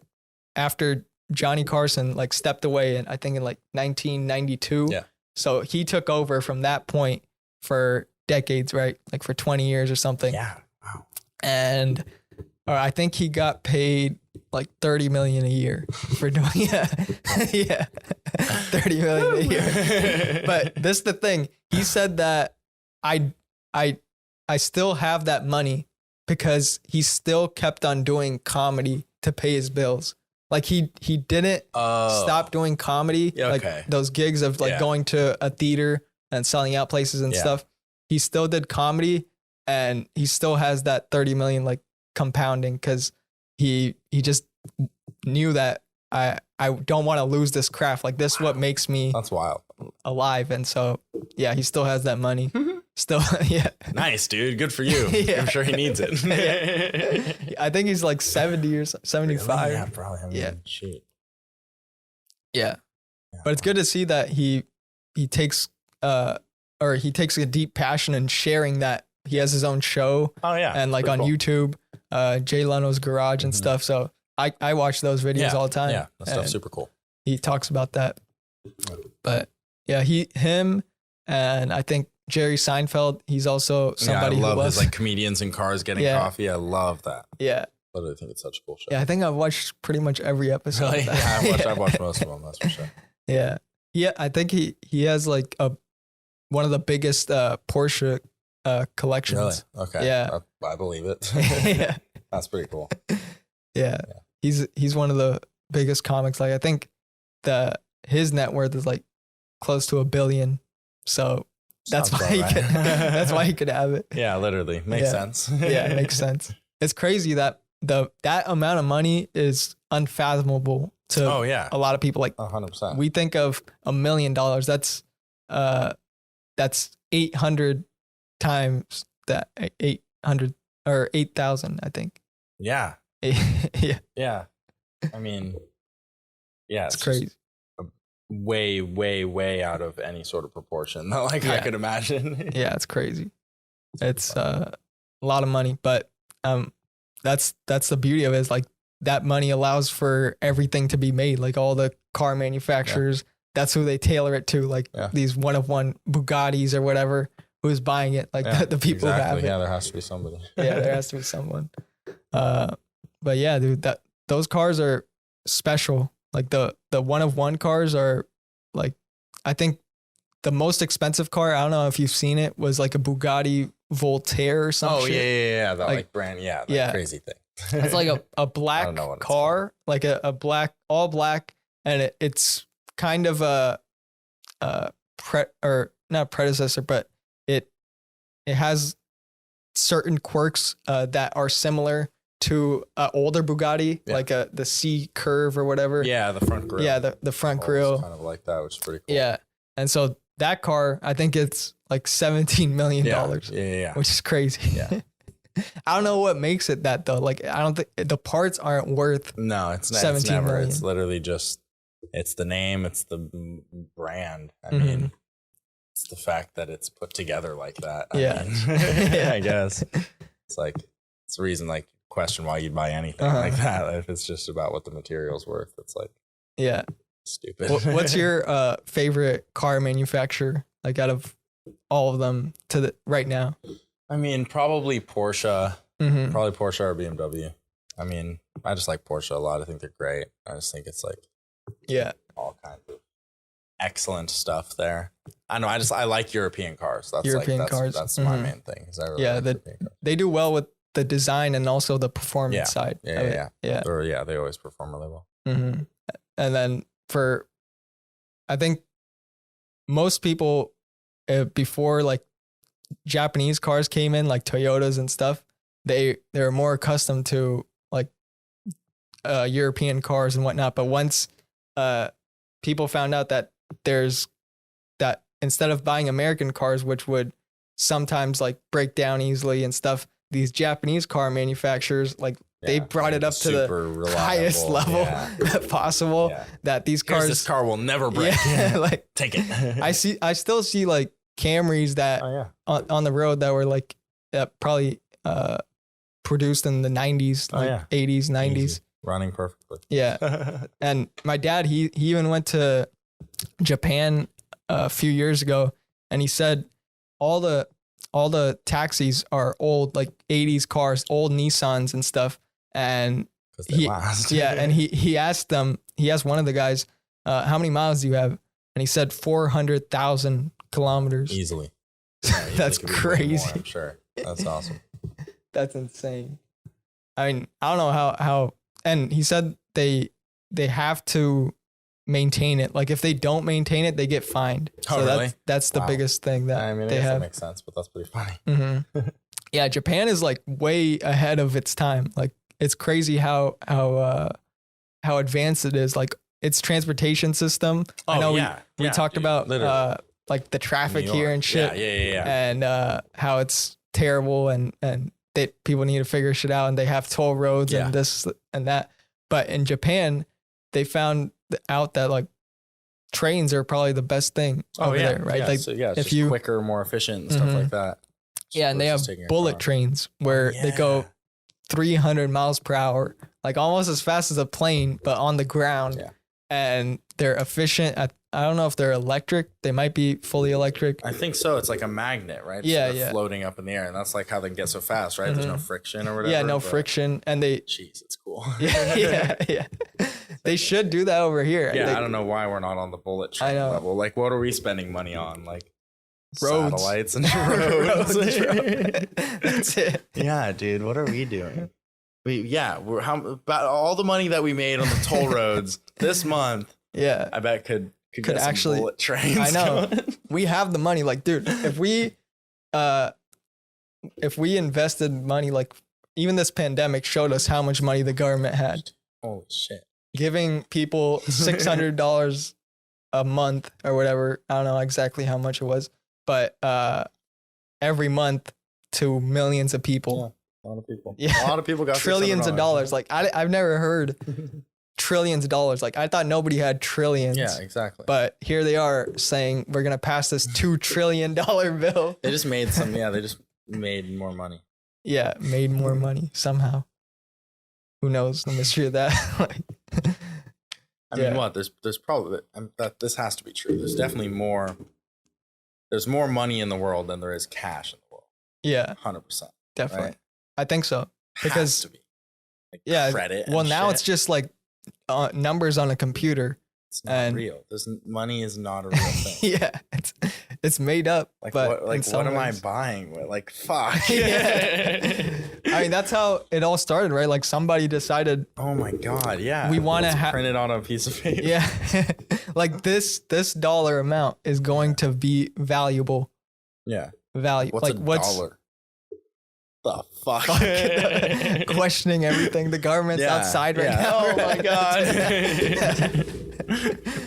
[SPEAKER 1] after Johnny Carson like stepped away, and I think in like 1992. Yeah. So he took over from that point for decades, right? Like for 20 years or something.
[SPEAKER 2] Yeah. Wow.
[SPEAKER 1] And I think he got paid like 30 million a year for doing 30 million a year. But this is the thing. He said that I still have that money because he still kept on doing comedy to pay his bills. Like he didn't stop doing comedy, like those gigs of like going to a theater and selling out places and stuff. He still did comedy, and he still has that 30 million like compounding because he just knew that I don't want to lose this craft. Like this is what makes me alive. And so he still has that money. Still,
[SPEAKER 2] Nice, dude. Good for you. I'm sure he needs it.
[SPEAKER 1] I think he's like 70 or 75.
[SPEAKER 2] Yeah, probably. Shit.
[SPEAKER 1] Yeah. But it's good to see that he takes a deep passion in sharing that he has his own show.
[SPEAKER 2] Oh yeah.
[SPEAKER 1] And like on YouTube, Jay Leno's Garage and stuff. So I watch those videos all the time.
[SPEAKER 2] Yeah, that stuff's super cool.
[SPEAKER 1] He talks about that. But him and I think Jerry Seinfeld, he's also somebody
[SPEAKER 2] I love
[SPEAKER 1] who
[SPEAKER 2] his like comedians in cars getting coffee. I love that.
[SPEAKER 1] Yeah.
[SPEAKER 2] I literally think it's such a cool show.
[SPEAKER 1] Yeah, I think I've watched pretty much every episode.
[SPEAKER 2] Really? Yeah, I've watched most of them, that's for sure.
[SPEAKER 1] Yeah. I think he has like one of the biggest Porsche collections.
[SPEAKER 2] Really? Okay.
[SPEAKER 1] Yeah.
[SPEAKER 2] I believe it.
[SPEAKER 1] Yeah.
[SPEAKER 2] That's pretty cool.
[SPEAKER 1] Yeah. He's one of the biggest comics. Like I think his net worth is like close to $1 billion. So that's why he could have it.
[SPEAKER 2] Yeah, literally. Makes sense.
[SPEAKER 1] Yeah, it makes sense. It's crazy that that amount of money is unfathomable to a lot of people. Like
[SPEAKER 2] 100%.
[SPEAKER 1] We think of $1 million. That's 800 times that 800 or 8,000, I think.
[SPEAKER 2] Yeah.
[SPEAKER 1] Yeah.
[SPEAKER 2] Yeah. I mean,
[SPEAKER 1] it's crazy.
[SPEAKER 2] Way, way, way out of any sort of proportion that I could imagine.
[SPEAKER 1] Yeah, it's crazy. It's a lot of money, but that's the beauty of it, is like that money allows for everything to be made. Like all the car manufacturers, that's who they tailor it to. Like these one of one Bugattis or whatever, who's buying it. Like the people who have it.
[SPEAKER 2] Yeah, there has to be somebody.
[SPEAKER 1] Yeah, there has to be someone. But yeah, dude, those cars are special. Like the one of one cars are like, I think the most expensive car, I don't know if you've seen it, was like a Bugatti Voltaire or something.
[SPEAKER 2] Oh yeah. That like brand, crazy thing.
[SPEAKER 1] It's like a black car, like a black, all black, and it's kind of not predecessor, but it has certain quirks that are similar to an older Bugatti, like the C curve or whatever.
[SPEAKER 2] Yeah, the front grille.
[SPEAKER 1] Yeah, the front grille.
[SPEAKER 2] Kind of like that, which is pretty cool.
[SPEAKER 1] Yeah, and so that car, I think it's like $17 million.
[SPEAKER 2] Yeah.
[SPEAKER 1] Which is crazy.
[SPEAKER 2] Yeah.
[SPEAKER 1] I don't know what makes it that though. Like I don't think the parts aren't worth.
[SPEAKER 2] No, it's
[SPEAKER 1] 17 million.
[SPEAKER 2] It's literally just, it's the name, it's the brand. I mean, it's the fact that it's put together like that. I mean, I guess it's like, it's the reason like question why you'd buy anything like that. If it's just about what the material's worth, it's like, stupid.
[SPEAKER 1] What's your favorite car manufacturer, like out of all of them right now?
[SPEAKER 2] I mean, probably Porsche. Probably Porsche or BMW. I mean, I just like Porsche a lot. I think they're great. I just think it's like all kinds of excellent stuff there. I know. I like European cars. That's
[SPEAKER 1] European cars.
[SPEAKER 2] That's my main thing. I really like European cars.
[SPEAKER 1] They do well with the design and also the performance side.
[SPEAKER 2] Yeah. They always perform really well.
[SPEAKER 1] Mm-hmm. And then I think most people before like Japanese cars came in, like Toyotas and stuff, they were more accustomed to like European cars and whatnot. But once people found out that instead of buying American cars, which would sometimes like break down easily and stuff, these Japanese car manufacturers, like they brought it up to the reliable, highest level possible. Yeah. That these cars,
[SPEAKER 2] this car will never break.
[SPEAKER 1] Like
[SPEAKER 2] take it.
[SPEAKER 1] I still see like Camrys that on the road that were like probably produced in the 90s, like 80s, 90s.
[SPEAKER 2] Easy. Running perfectly.
[SPEAKER 1] Yeah. And my dad, he even went to Japan a few years ago, and he said all the taxis are old, like 80s cars, old Nissans and stuff. And he asked one of the guys, how many miles do you have? And he said 400,000 kilometers.
[SPEAKER 2] Easily.
[SPEAKER 1] That's crazy.
[SPEAKER 2] More, I'm sure. That's awesome.
[SPEAKER 1] That's insane. I mean, I don't know how, and he said they have to maintain it. Like if they don't maintain it, they get fined.
[SPEAKER 2] Oh,
[SPEAKER 1] so
[SPEAKER 2] really?
[SPEAKER 1] that's the biggest thing that they have.
[SPEAKER 2] That makes sense, but that's pretty funny.
[SPEAKER 1] Mm-hmm. Yeah, Japan is like way ahead of its time. Like it's crazy how advanced it is. Like its transportation system. I know we talked about like the traffic here and shit.
[SPEAKER 2] Yeah.
[SPEAKER 1] And how it's terrible and that people need to figure shit out, and they have toll roads and this and that. But in Japan, they found out that like trains are probably the best thing over there, right?
[SPEAKER 2] Yeah.
[SPEAKER 1] Like
[SPEAKER 2] so, it's just quicker, more efficient and stuff like that.
[SPEAKER 1] Yeah, and they have bullet trains where they go 300 miles per hour, like almost as fast as a plane, but on the ground. Yeah. And they're efficient. I don't know if they're electric. They might be fully electric.
[SPEAKER 2] I think so. It's like a magnet, right?
[SPEAKER 1] Yeah,
[SPEAKER 2] so they're floating up in the air, and that's like how they get so fast, right? There's no friction or whatever.
[SPEAKER 1] Yeah, no friction, and they.
[SPEAKER 2] Jeez, it's cool.
[SPEAKER 1] Yeah. They should do that over here.
[SPEAKER 2] I don't know why we're not on the bullet train level. Like, what are we spending money on? Like
[SPEAKER 1] roads,
[SPEAKER 2] satellites, and roads.
[SPEAKER 1] That's it.
[SPEAKER 2] Yeah, dude. What are we doing? We're about all the money that we made on the toll roads this month. Yeah, I bet could actually bullet trains.
[SPEAKER 1] I know. We have the money. Like, dude, if we invested money, like even this pandemic showed us how much money the government had.
[SPEAKER 2] Holy shit!
[SPEAKER 1] Giving people $600 a month or whatever. I don't know exactly how much it was, but every month to millions of people.
[SPEAKER 2] Yeah. A lot of people. Yeah. A lot of people got
[SPEAKER 1] trillions of dollars. Like I've never heard trillions of dollars. Like I thought nobody had trillions.
[SPEAKER 2] Yeah, exactly.
[SPEAKER 1] But here they are saying we're gonna pass this $2 trillion bill.
[SPEAKER 2] They just made some. Yeah, they just made more money.
[SPEAKER 1] Yeah, made more money somehow. Who knows the mystery of that?
[SPEAKER 2] I mean, what? There's probably that this has to be true. There's definitely more. There's more money in the world than there is cash in the world.
[SPEAKER 1] Yeah,
[SPEAKER 2] 100%.
[SPEAKER 1] Definitely.
[SPEAKER 2] Right?
[SPEAKER 1] I think so. Because
[SPEAKER 2] has to be. Like credit.
[SPEAKER 1] Well, now it's just like numbers on a computer.
[SPEAKER 2] It's not real. Money is not a real thing.
[SPEAKER 1] Yeah, it's made up.
[SPEAKER 2] Like
[SPEAKER 1] but
[SPEAKER 2] what am I buying? Like fuck.
[SPEAKER 1] Yeah. I mean, that's how it all started, right? Like somebody decided.
[SPEAKER 2] Oh my god! Yeah.
[SPEAKER 1] We want to
[SPEAKER 2] print it on a piece of paper.
[SPEAKER 1] Yeah. Like this dollar amount is going to be valuable.
[SPEAKER 2] Yeah.
[SPEAKER 1] Value.
[SPEAKER 2] What's like $1? The fuck?
[SPEAKER 1] Questioning everything. The government's outside right now.
[SPEAKER 2] Oh my god.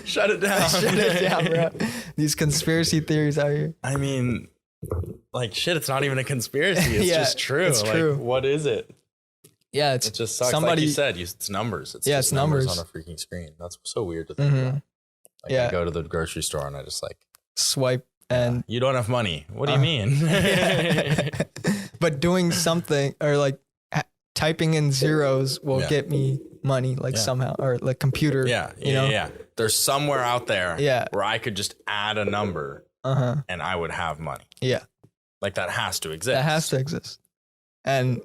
[SPEAKER 2] Shut it down.
[SPEAKER 1] Shut it down, bro. These conspiracy theories out here.
[SPEAKER 2] I mean, like shit, it's not even a conspiracy. It's just true.
[SPEAKER 1] It's true.
[SPEAKER 2] What is it?
[SPEAKER 1] Yeah,
[SPEAKER 2] it just sucks. Like you said, it's numbers. It's just numbers on a freaking screen. That's so weird to think about. Like I go to the grocery store and I just like
[SPEAKER 1] swipe and
[SPEAKER 2] you don't have money. What do you mean?
[SPEAKER 1] But doing something or like typing in zeros will get me money somehow, or like computer.
[SPEAKER 2] Yeah. There's somewhere out there where I could just add a number and I would have money. Yeah. Like that has to exist.
[SPEAKER 1] That has to exist. And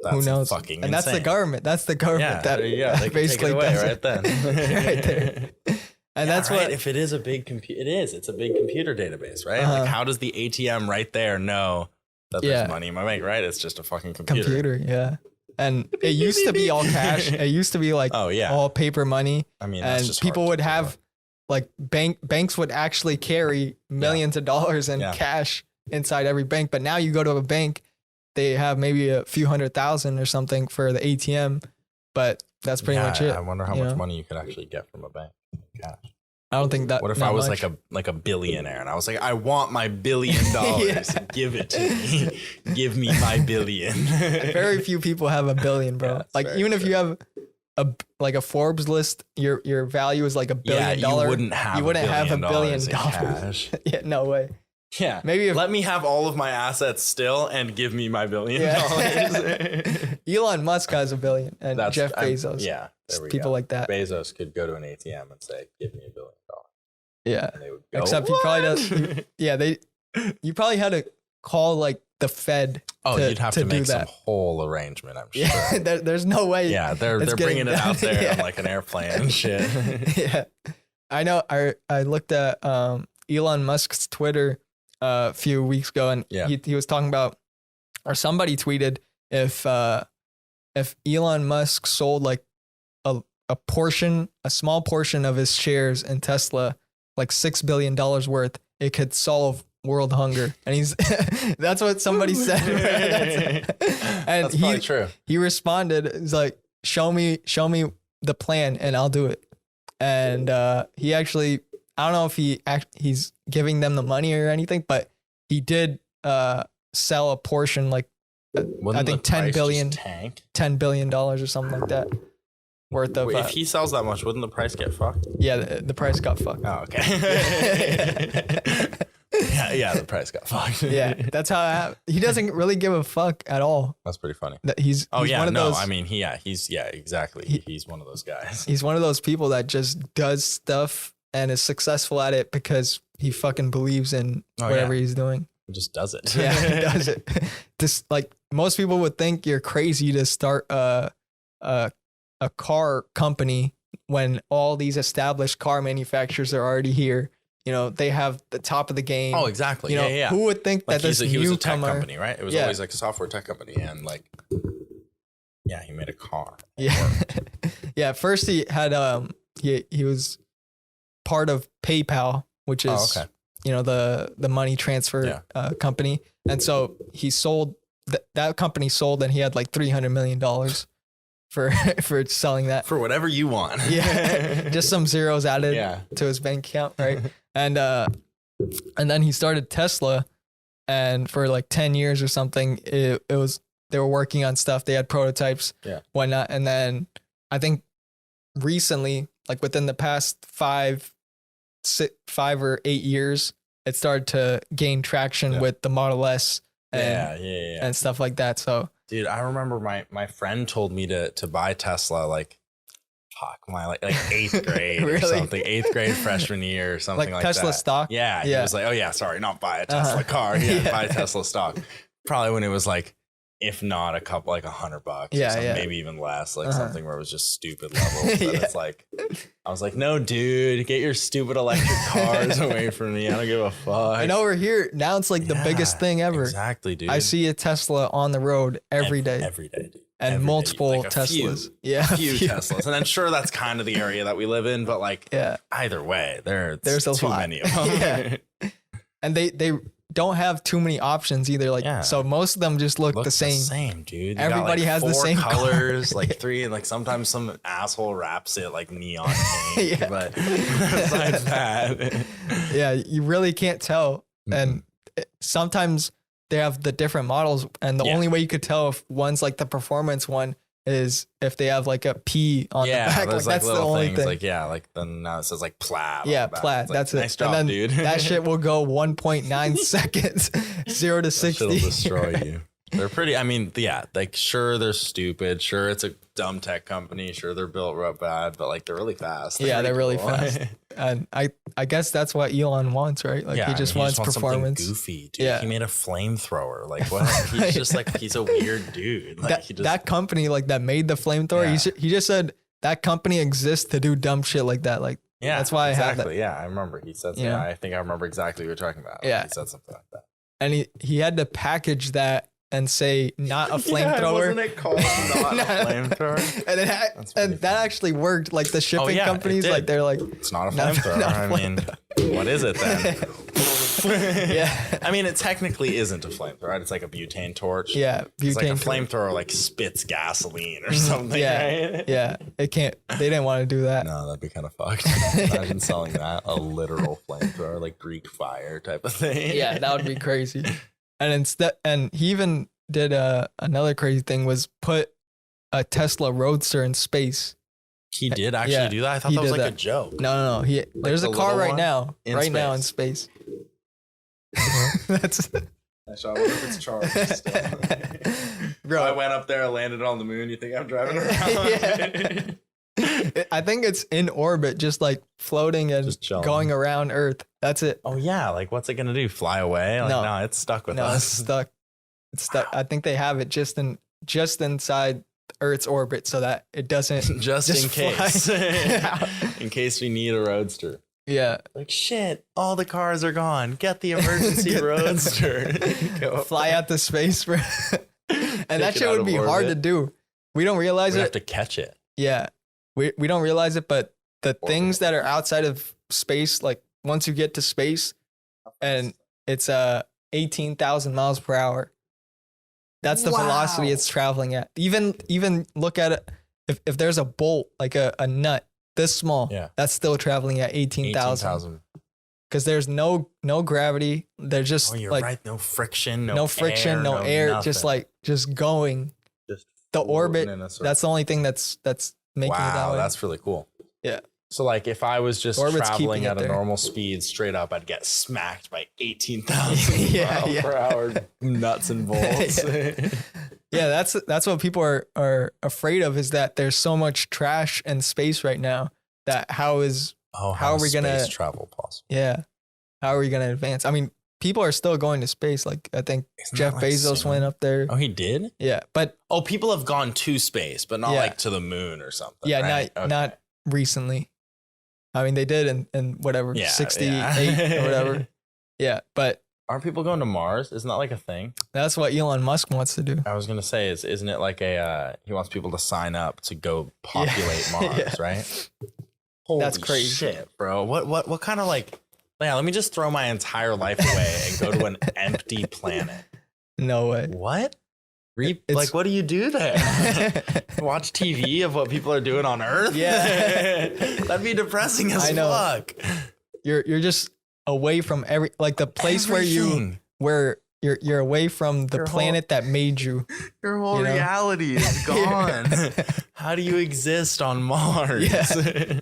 [SPEAKER 2] that's
[SPEAKER 1] who knows?
[SPEAKER 2] Fucking
[SPEAKER 1] and that's
[SPEAKER 2] insane.
[SPEAKER 1] the government. That's the government that
[SPEAKER 2] they
[SPEAKER 1] basically
[SPEAKER 2] can take it away
[SPEAKER 1] does
[SPEAKER 2] right then.
[SPEAKER 1] right there. And that's
[SPEAKER 2] right.
[SPEAKER 1] what,
[SPEAKER 2] if it is a big it's a big computer database, right? Like, how does the ATM right there know that there's money in my bank, right? It's just a fucking computer.
[SPEAKER 1] Yeah. And it used to be all cash. It used to be like all paper money.
[SPEAKER 2] I mean,
[SPEAKER 1] and people would have like banks would actually carry millions of dollars in cash inside every bank. But now you go to a bank, they have maybe a few $100,000 or something for the ATM, but that's pretty much it.
[SPEAKER 2] I wonder how much money you could actually get from a bank in cash.
[SPEAKER 1] I don't think that.
[SPEAKER 2] What if I was like a billionaire and I was like, I want my $1 billion. Give it to me. Give me my billion.
[SPEAKER 1] Very few people have $1 billion, bro. Like even if you have a Forbes list, your value is like $1 billion.
[SPEAKER 2] You wouldn't have $1 billion in cash.
[SPEAKER 1] Yeah, no way.
[SPEAKER 2] Yeah, maybe let me have all of my assets still and give me my $1 billion.
[SPEAKER 1] Elon Musk has $1 billion, and Jeff Bezos. People like that.
[SPEAKER 2] Bezos could go to an ATM and say, "Give me $1 billion."
[SPEAKER 1] Yeah, and they would go, except he probably doesn't. You probably had to call like the Fed.
[SPEAKER 2] You'd have to make some whole arrangement. I'm sure.
[SPEAKER 1] Yeah, there's no way.
[SPEAKER 2] Yeah, they're bringing it out there on like an airplane and shit.
[SPEAKER 1] Yeah, I know. I looked at Elon Musk's Twitter a few weeks ago, and he was talking about, or somebody tweeted if Elon Musk sold like a small portion of his shares in Tesla, like $6 billion worth, it could solve world hunger. And that's what somebody said. And
[SPEAKER 2] that's probably true.
[SPEAKER 1] He responded, he's like, show me the plan and I'll do it. And he actually, I don't know if he's giving them the money or anything, but he did sell a portion, like I think $10 billion or something like that worth of.
[SPEAKER 2] Wait, if he sells that much, wouldn't the price get fucked?
[SPEAKER 1] Yeah, the price got fucked.
[SPEAKER 2] Oh, okay. yeah, the price got fucked.
[SPEAKER 1] Yeah, that's how he doesn't really give a fuck at all.
[SPEAKER 2] That's pretty funny.
[SPEAKER 1] He's one of those.
[SPEAKER 2] I mean, exactly. He's one of those guys.
[SPEAKER 1] He's one of those people that just does stuff and is successful at it because he fucking believes in whatever he's doing.
[SPEAKER 2] He just does it.
[SPEAKER 1] Yeah, he does it. Just like most people would think you're crazy to start a car company when all these established car manufacturers are already here. You know, they have the top of the game.
[SPEAKER 2] Oh, exactly.
[SPEAKER 1] You know, who would think that this
[SPEAKER 2] he was a tech company, right? It was always like a software tech company, and like, he made a car.
[SPEAKER 1] Yeah, yeah. First, he had he was part of PayPal, which is the money transfer company, and so he sold that company sold, and he had like $300 million for selling that
[SPEAKER 2] for whatever you want.
[SPEAKER 1] Yeah, just some zeros added to his bank account, right? And then he started Tesla, and for like 10 years or something, it was they were working on stuff. They had prototypes, whatnot, and then I think recently, like within the past 5 or 8 years, it started to gain traction with the Model S and stuff like that. So,
[SPEAKER 2] dude, I remember my friend told me to buy Tesla like eighth grade
[SPEAKER 1] really?
[SPEAKER 2] Or something, 8th grade freshman year or something like
[SPEAKER 1] Tesla
[SPEAKER 2] that.
[SPEAKER 1] stock.
[SPEAKER 2] Yeah, he was like, sorry, not buy a Tesla car. Buy a Tesla stock. Probably when it was like, if not a couple, like $100, maybe even less, like something where it was just stupid levels. But it's like, I was like, no, dude, get your stupid electric cars away from me. I don't give a fuck.
[SPEAKER 1] And over here, now it's like the biggest thing ever.
[SPEAKER 2] Exactly, dude.
[SPEAKER 1] I see a Tesla on the road every day.
[SPEAKER 2] Every day, dude.
[SPEAKER 1] And
[SPEAKER 2] every
[SPEAKER 1] multiple
[SPEAKER 2] day. Like
[SPEAKER 1] Teslas.
[SPEAKER 2] A few Teslas. And I'm sure that's kind of the area that we live in, but like, either way, there's too many of them.
[SPEAKER 1] And they don't have too many options either. Like, so most of them just look the same.
[SPEAKER 2] Same, dude.
[SPEAKER 1] Everybody has the same
[SPEAKER 2] colors, like 3, and like sometimes some asshole wraps it like neon pink. But besides that,
[SPEAKER 1] you really can't tell. And sometimes they have the different models, and the only way you could tell if one's like the performance one is if they have like a P on the back. Like, that's the only thing.
[SPEAKER 2] Like, like then now it says like plaid.
[SPEAKER 1] Yeah, plaid.
[SPEAKER 2] Like,
[SPEAKER 1] that's it.
[SPEAKER 2] Nice job,
[SPEAKER 1] and then
[SPEAKER 2] dude.
[SPEAKER 1] That shit will go 1.9 seconds, 0 to 60.
[SPEAKER 2] It'll destroy you. They're pretty, I mean, like sure they're stupid. Sure it's a dumb tech company. Sure they're built real bad, but like they're really fast.
[SPEAKER 1] They're really fast. And I guess that's what Elon wants, right? Like he just wants performance.
[SPEAKER 2] Goofy, dude. He made a flamethrower. Like what? He's just like, he's a weird dude. Like
[SPEAKER 1] that company like that made the flamethrower. He just said that company exists to do dumb shit like that. Like
[SPEAKER 2] Yeah,
[SPEAKER 1] that's why
[SPEAKER 2] exactly.
[SPEAKER 1] I have that.
[SPEAKER 2] Yeah, I remember he said something. I think I remember exactly what you're talking about.
[SPEAKER 1] Yeah,
[SPEAKER 2] he said something like that.
[SPEAKER 1] And he had to package that and say not a flamethrower.
[SPEAKER 2] Wasn't it called not a flamethrower?
[SPEAKER 1] And that actually worked. Like the shipping companies, like they're like,
[SPEAKER 2] it's not a flamethrower. I mean, what is it then?
[SPEAKER 1] Yeah.
[SPEAKER 2] I mean, it technically isn't a flamethrower, right? It's like a butane torch.
[SPEAKER 1] Yeah, butane.
[SPEAKER 2] It's like a flamethrower, like spits gasoline or something.
[SPEAKER 1] Yeah,
[SPEAKER 2] right?
[SPEAKER 1] Yeah. It can't. They didn't want to do that.
[SPEAKER 2] No, that'd be kind of fucked. Imagine selling that, a literal flamethrower, like Greek fire type of thing.
[SPEAKER 1] Yeah, that would be crazy. And he even did another crazy thing was put a Tesla Roadster in space.
[SPEAKER 2] He did actually do that? I thought that was like a joke.
[SPEAKER 1] No. There's a car right now in space. That's.
[SPEAKER 2] I wonder if it's charged. Bro, I went up there, landed on the moon. You think I'm driving around?
[SPEAKER 1] I think it's in orbit, just like floating and going around Earth. That's it.
[SPEAKER 2] Oh yeah, like what's it gonna do? Fly away? Like, no, it's stuck with us.
[SPEAKER 1] No, it's stuck. It's stuck. I think they have it just inside Earth's orbit so that it doesn't
[SPEAKER 2] just in case. In case we need a roadster.
[SPEAKER 1] Yeah.
[SPEAKER 2] Like shit, all the cars are gone. Get the emergency roadster.
[SPEAKER 1] Fly out to space, bro. And that shit would be hard to do. We don't realize it.
[SPEAKER 2] We have to catch it.
[SPEAKER 1] Yeah. We don't realize it, but the things that are outside of space, like once you get to space, and it's 18,000 miles per hour. That's the velocity it's traveling at. Even look at it. If there's a bolt, like a nut this small, that's still traveling at 18,000. Because there's no gravity. There's just
[SPEAKER 2] right. No friction,
[SPEAKER 1] no air.
[SPEAKER 2] Nothing.
[SPEAKER 1] Just going.
[SPEAKER 2] Just
[SPEAKER 1] the orbit. That's the only thing that's making it that way.
[SPEAKER 2] That's really cool.
[SPEAKER 1] Yeah.
[SPEAKER 2] So like if I was just traveling at a normal speed straight up, I'd get smacked by 18,000 miles per hour nuts and bolts.
[SPEAKER 1] Yeah, that's what people are afraid of, is that there's so much trash in space right now that how are we gonna
[SPEAKER 2] space travel possible?
[SPEAKER 1] Yeah. How are we gonna advance? I mean, people are still going to space. Like I think Jeff Bezos went up there.
[SPEAKER 2] Oh, he did?
[SPEAKER 1] Yeah. But
[SPEAKER 2] people have gone to space, but not like to the moon or something.
[SPEAKER 1] Yeah,
[SPEAKER 2] right?
[SPEAKER 1] not recently. I mean, they did in whatever, 68 or whatever. Yeah, but
[SPEAKER 2] aren't people going to Mars? Isn't that like a thing?
[SPEAKER 1] That's what Elon Musk wants to do.
[SPEAKER 2] I was going to say, isn't it like he wants people to sign up to go populate Mars, right? Holy
[SPEAKER 1] that's crazy
[SPEAKER 2] shit, bro. What kind of like, let me just throw my entire life away and go to an empty planet.
[SPEAKER 1] No way.
[SPEAKER 2] What? Like, what do you do there? Watch TV of what people are doing on Earth?
[SPEAKER 1] Yeah.
[SPEAKER 2] That'd be depressing as fuck.
[SPEAKER 1] You're just away from the place where you're away from the planet that made you.
[SPEAKER 2] Your whole reality is gone. How do you exist on Mars?
[SPEAKER 1] Yeah.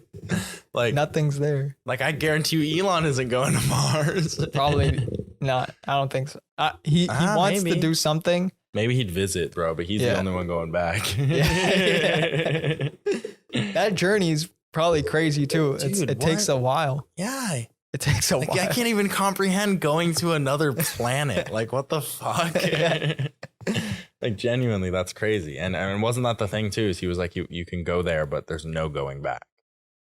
[SPEAKER 2] Like
[SPEAKER 1] nothing's there.
[SPEAKER 2] Like I guarantee you Elon isn't going to Mars.
[SPEAKER 1] Probably not. I don't think so. He wants to do something.
[SPEAKER 2] Maybe he'd visit, bro, but he's the only one going back.
[SPEAKER 1] That journey is probably crazy too.
[SPEAKER 2] Dude,
[SPEAKER 1] it takes a while.
[SPEAKER 2] Yeah.
[SPEAKER 1] It takes a while.
[SPEAKER 2] I can't even comprehend going to another planet. Like, what the fuck? Like, genuinely, that's crazy. And wasn't that the thing too? Is he was like, you can go there, but there's no going back.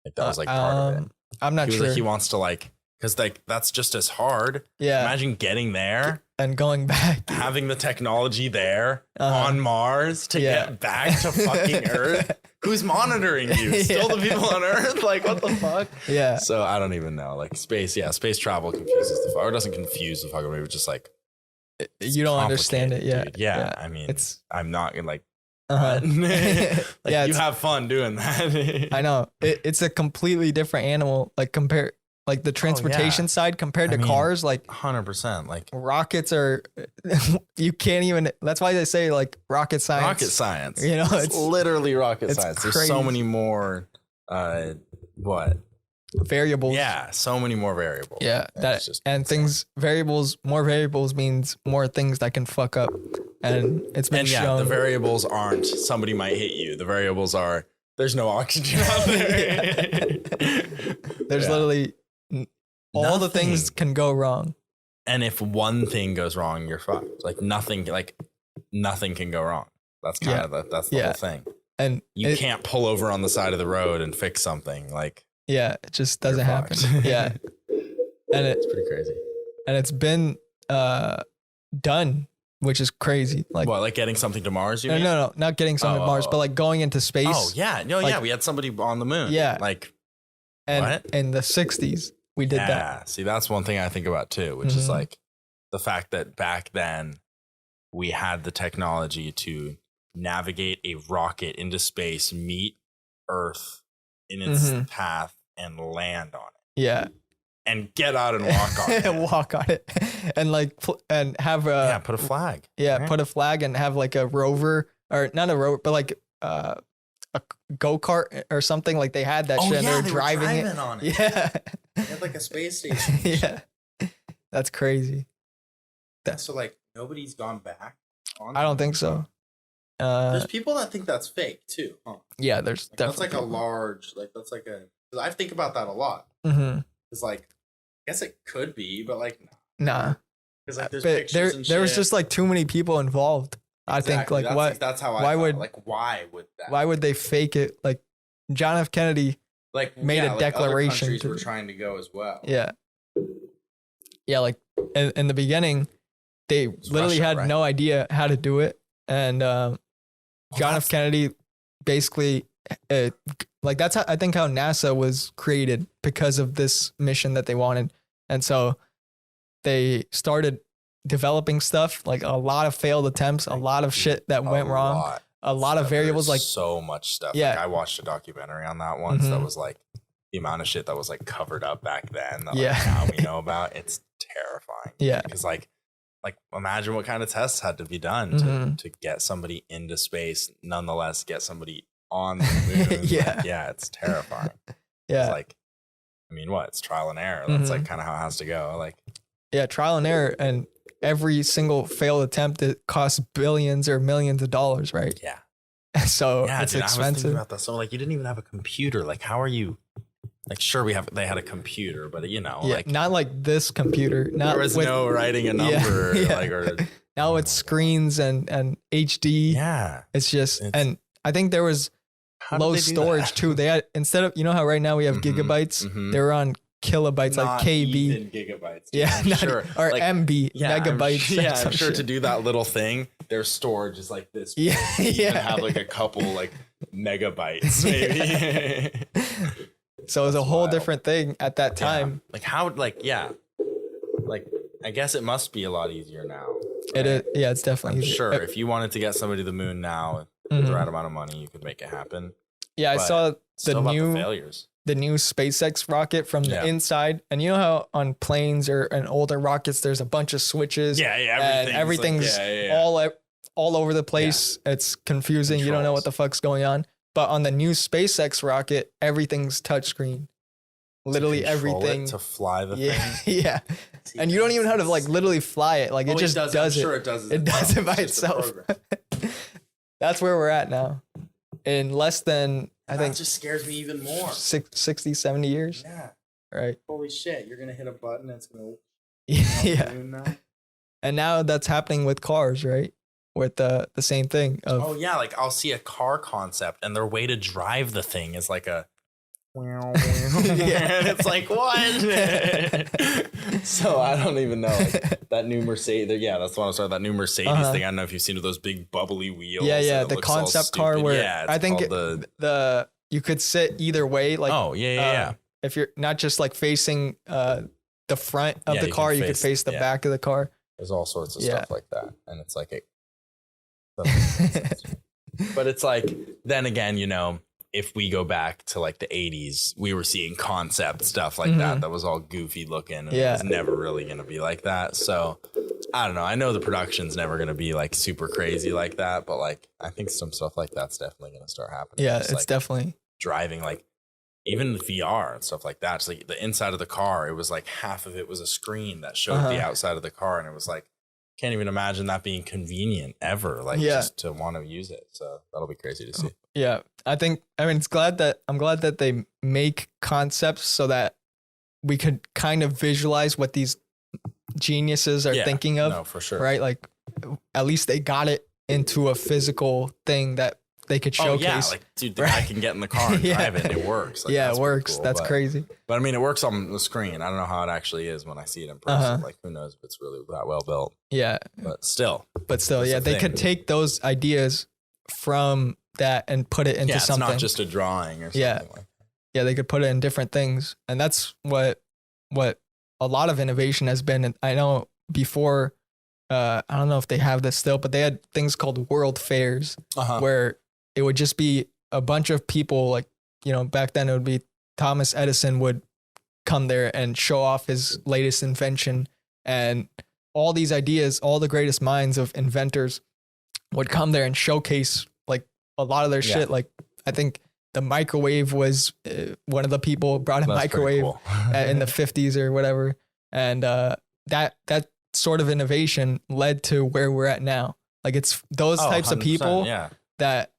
[SPEAKER 2] Like, that was like part of it.
[SPEAKER 1] I'm not sure.
[SPEAKER 2] Like, he wants to because that's just as hard.
[SPEAKER 1] Yeah.
[SPEAKER 2] Imagine getting there
[SPEAKER 1] and going back,
[SPEAKER 2] having the technology there on Mars to get back to fucking Earth. Who's monitoring you? Still the people on Earth? Like, what the fuck?
[SPEAKER 1] Yeah.
[SPEAKER 2] So I don't even know. Like space travel confuses the fuck. Or doesn't confuse the fuck. Maybe just like
[SPEAKER 1] you don't understand it. Yeah.
[SPEAKER 2] Yeah. I mean, I'm not gonna like.
[SPEAKER 1] Yeah,
[SPEAKER 2] you have fun doing that.
[SPEAKER 1] I know. It's a completely different animal. Like compare. Like the transportation side compared to cars, like
[SPEAKER 2] 100%. Like
[SPEAKER 1] rockets are, you can't even. That's why they say like rocket science.
[SPEAKER 2] Rocket science.
[SPEAKER 1] You know,
[SPEAKER 2] it's literally rocket science.
[SPEAKER 1] Crazy.
[SPEAKER 2] There's so many more.
[SPEAKER 1] Variables.
[SPEAKER 2] Yeah, so many more variables.
[SPEAKER 1] Yeah, more variables means more things that can fuck up, and it's been shown.
[SPEAKER 2] The variables aren't somebody might hit you. The variables are there's no oxygen out there.
[SPEAKER 1] There's literally. All the things can go wrong.
[SPEAKER 2] And if one thing goes wrong, you're fucked. Like nothing can go wrong. That's kind of that's the whole thing.
[SPEAKER 1] And
[SPEAKER 2] you can't pull over on the side of the road and fix something. Like
[SPEAKER 1] Yeah, it just doesn't happen. Yeah. And
[SPEAKER 2] it's pretty crazy.
[SPEAKER 1] And it's been done, which is crazy. Like
[SPEAKER 2] what, like getting something to Mars, you mean?
[SPEAKER 1] No, not getting something to Mars, but like going into space.
[SPEAKER 2] Oh, yeah. No, like, yeah, we had somebody on the moon.
[SPEAKER 1] Yeah.
[SPEAKER 2] Like,
[SPEAKER 1] and
[SPEAKER 2] what?
[SPEAKER 1] In the 60s, we did that.
[SPEAKER 2] Yeah, see, that's one thing I think about too, which is like the fact that back then we had the technology to navigate a rocket into space, meet Earth in its path, and land on it.
[SPEAKER 1] Yeah.
[SPEAKER 2] And get out and walk on it.
[SPEAKER 1] And walk on it. And like, and have a...
[SPEAKER 2] put a flag.
[SPEAKER 1] Yeah, right? Put a flag and have like a rover, or not a rover, but like a go-kart or something. Like they had that shit and they were driving
[SPEAKER 2] on it.
[SPEAKER 1] Yeah.
[SPEAKER 2] They had like a space station.
[SPEAKER 1] Yeah. That's crazy.
[SPEAKER 2] So like nobody's gone back on
[SPEAKER 1] I don't think so.
[SPEAKER 2] There's people that think that's fake too, huh?
[SPEAKER 1] Yeah, there's
[SPEAKER 2] like, definitely. That's like a large, like that's like a. Cause I think about that a lot. It's like, I guess it could be, but like,
[SPEAKER 1] nah.
[SPEAKER 2] Because like there's pictures and shit.
[SPEAKER 1] There was just like too many people involved. Exactly. I think like
[SPEAKER 2] that's how I thought. Like why would that?
[SPEAKER 1] Why would they fake it? Like John F. Kennedy
[SPEAKER 2] like
[SPEAKER 1] made a declaration.
[SPEAKER 2] Other countries were trying to go as well.
[SPEAKER 1] Yeah. Yeah, like in the beginning, they literally had no idea how to do it, and John F. Kennedy basically like that's how I think how NASA was created, because of this mission that they wanted. And so they started developing stuff, like a lot of failed attempts, a lot of shit that went wrong, a lot of variables, like
[SPEAKER 2] so much stuff.
[SPEAKER 1] Yeah.
[SPEAKER 2] Like I watched a documentary on that once that was like the amount of shit that was like covered up back then that like now we know about. It's terrifying.
[SPEAKER 1] Yeah.
[SPEAKER 2] Because like imagine what kind of tests had to be done to get somebody into space, nonetheless get somebody on the moon. Yeah, it's terrifying.
[SPEAKER 1] Yeah.
[SPEAKER 2] It's like, I mean, what? It's trial and error. That's like kind of how it has to go. Like,
[SPEAKER 1] yeah, trial and error, and every single failed attempt, it costs billions or millions of dollars, right?
[SPEAKER 2] Yeah.
[SPEAKER 1] So it's expensive.
[SPEAKER 2] I was thinking about that. So like, you didn't even have a computer. Like, how are you? Like, sure, they had a computer, but you know, like
[SPEAKER 1] not like this computer. Not
[SPEAKER 2] there was no writing a number. Like, or
[SPEAKER 1] now it's screens and HD.
[SPEAKER 2] Yeah,
[SPEAKER 1] it's just, and I think there was low storage too. They had, instead of, you know how right now we have gigabytes, they were on kilobytes,
[SPEAKER 2] not
[SPEAKER 1] like KB.
[SPEAKER 2] Even gigabytes.
[SPEAKER 1] Yeah, not,
[SPEAKER 2] sure.
[SPEAKER 1] or
[SPEAKER 2] like,
[SPEAKER 1] MB, megabytes.
[SPEAKER 2] I'm sure to do that little thing, their storage is like this.
[SPEAKER 1] Yeah,
[SPEAKER 2] you have like a couple like megabytes maybe.
[SPEAKER 1] So it was a whole different thing at that time.
[SPEAKER 2] Yeah. Like how, like, like I guess it must be a lot easier now. Right?
[SPEAKER 1] It is. Yeah, it's definitely
[SPEAKER 2] easier. Sure. If you wanted to get somebody to the moon now with the right amount of money, you could make it happen.
[SPEAKER 1] Yeah,
[SPEAKER 2] but
[SPEAKER 1] I saw the new
[SPEAKER 2] failures.
[SPEAKER 1] The new SpaceX rocket from the inside, and you know how on planes or and older rockets, there's a bunch of switches.
[SPEAKER 2] Yeah,
[SPEAKER 1] everything's like, all over the place. Yeah. It's confusing. Controls. You don't know what the fuck's going on. But on the new SpaceX rocket, everything's touchscreen. Literally everything
[SPEAKER 2] to fly the thing.
[SPEAKER 1] Yeah. And you don't even have to like literally fly it. Like it just does it.
[SPEAKER 2] I'm sure it does.
[SPEAKER 1] It does it by itself. That's where we're at now. In less than, I think,
[SPEAKER 2] that just scares me even more.
[SPEAKER 1] 60, 70 years.
[SPEAKER 2] Yeah.
[SPEAKER 1] Right.
[SPEAKER 2] Holy shit. You're going to hit a button. It's going
[SPEAKER 1] to. Yeah. And now that's happening with cars, right? With the same thing.
[SPEAKER 2] Like I'll see a car concept and their way to drive the thing is like a. And it's like, what? So I don't even know. Like, that new Mercedes. Yeah, that's what I'm saying. That new Mercedes thing. I don't know if you've seen those big bubbly wheels.
[SPEAKER 1] Yeah. The concept car where I think the you could sit either way. Like if you're not just like facing the front of the car, you could face the back of the car.
[SPEAKER 2] There's all sorts of stuff like that, and it's like but it's like, then again, you know, if we go back to like the 80s, we were seeing concept stuff like that was all goofy looking. And it was never really going to be like that. So I don't know. I know the production's never going to be like super crazy like that, but like I think some stuff like that's definitely going to start happening.
[SPEAKER 1] Yeah, it's like definitely
[SPEAKER 2] driving, like even the VR and stuff like that. It's like the inside of the car, it was like half of it was a screen that showed the outside of the car, and it was like, can't even imagine that being convenient ever, like just to want to use it. So that'll be crazy to see.
[SPEAKER 1] Yeah. I'm glad that they make concepts so that we could kind of visualize what these geniuses are thinking of.
[SPEAKER 2] No, for sure.
[SPEAKER 1] Right. Like at least they got it into a physical thing that they could showcase.
[SPEAKER 2] Oh, yeah. Like, dude, the guy can get in the car and drive it and it works. Like,
[SPEAKER 1] yeah, it works. Cool, that's crazy.
[SPEAKER 2] But I mean, it works on the screen. I don't know how it actually is when I see it in person. Like, who knows if it's really that well built.
[SPEAKER 1] Yeah.
[SPEAKER 2] But still,
[SPEAKER 1] yeah, they could take those ideas from that and put it into something.
[SPEAKER 2] It's not just a drawing or something like that.
[SPEAKER 1] Yeah, they could put it in different things. And that's what a lot of innovation has been. And I know before, I don't know if they have this still, but they had things called world fairs where it would just be a bunch of people, like, you know, back then it would be Thomas Edison would come there and show off his latest invention, and all these ideas, all the greatest minds of inventors would come there and showcase like a lot of their shit. Like, I think the microwave was one of the people brought a microwave cool. In the 50s or whatever. And that sort of innovation led to where we're at now. Like, it's those types of people that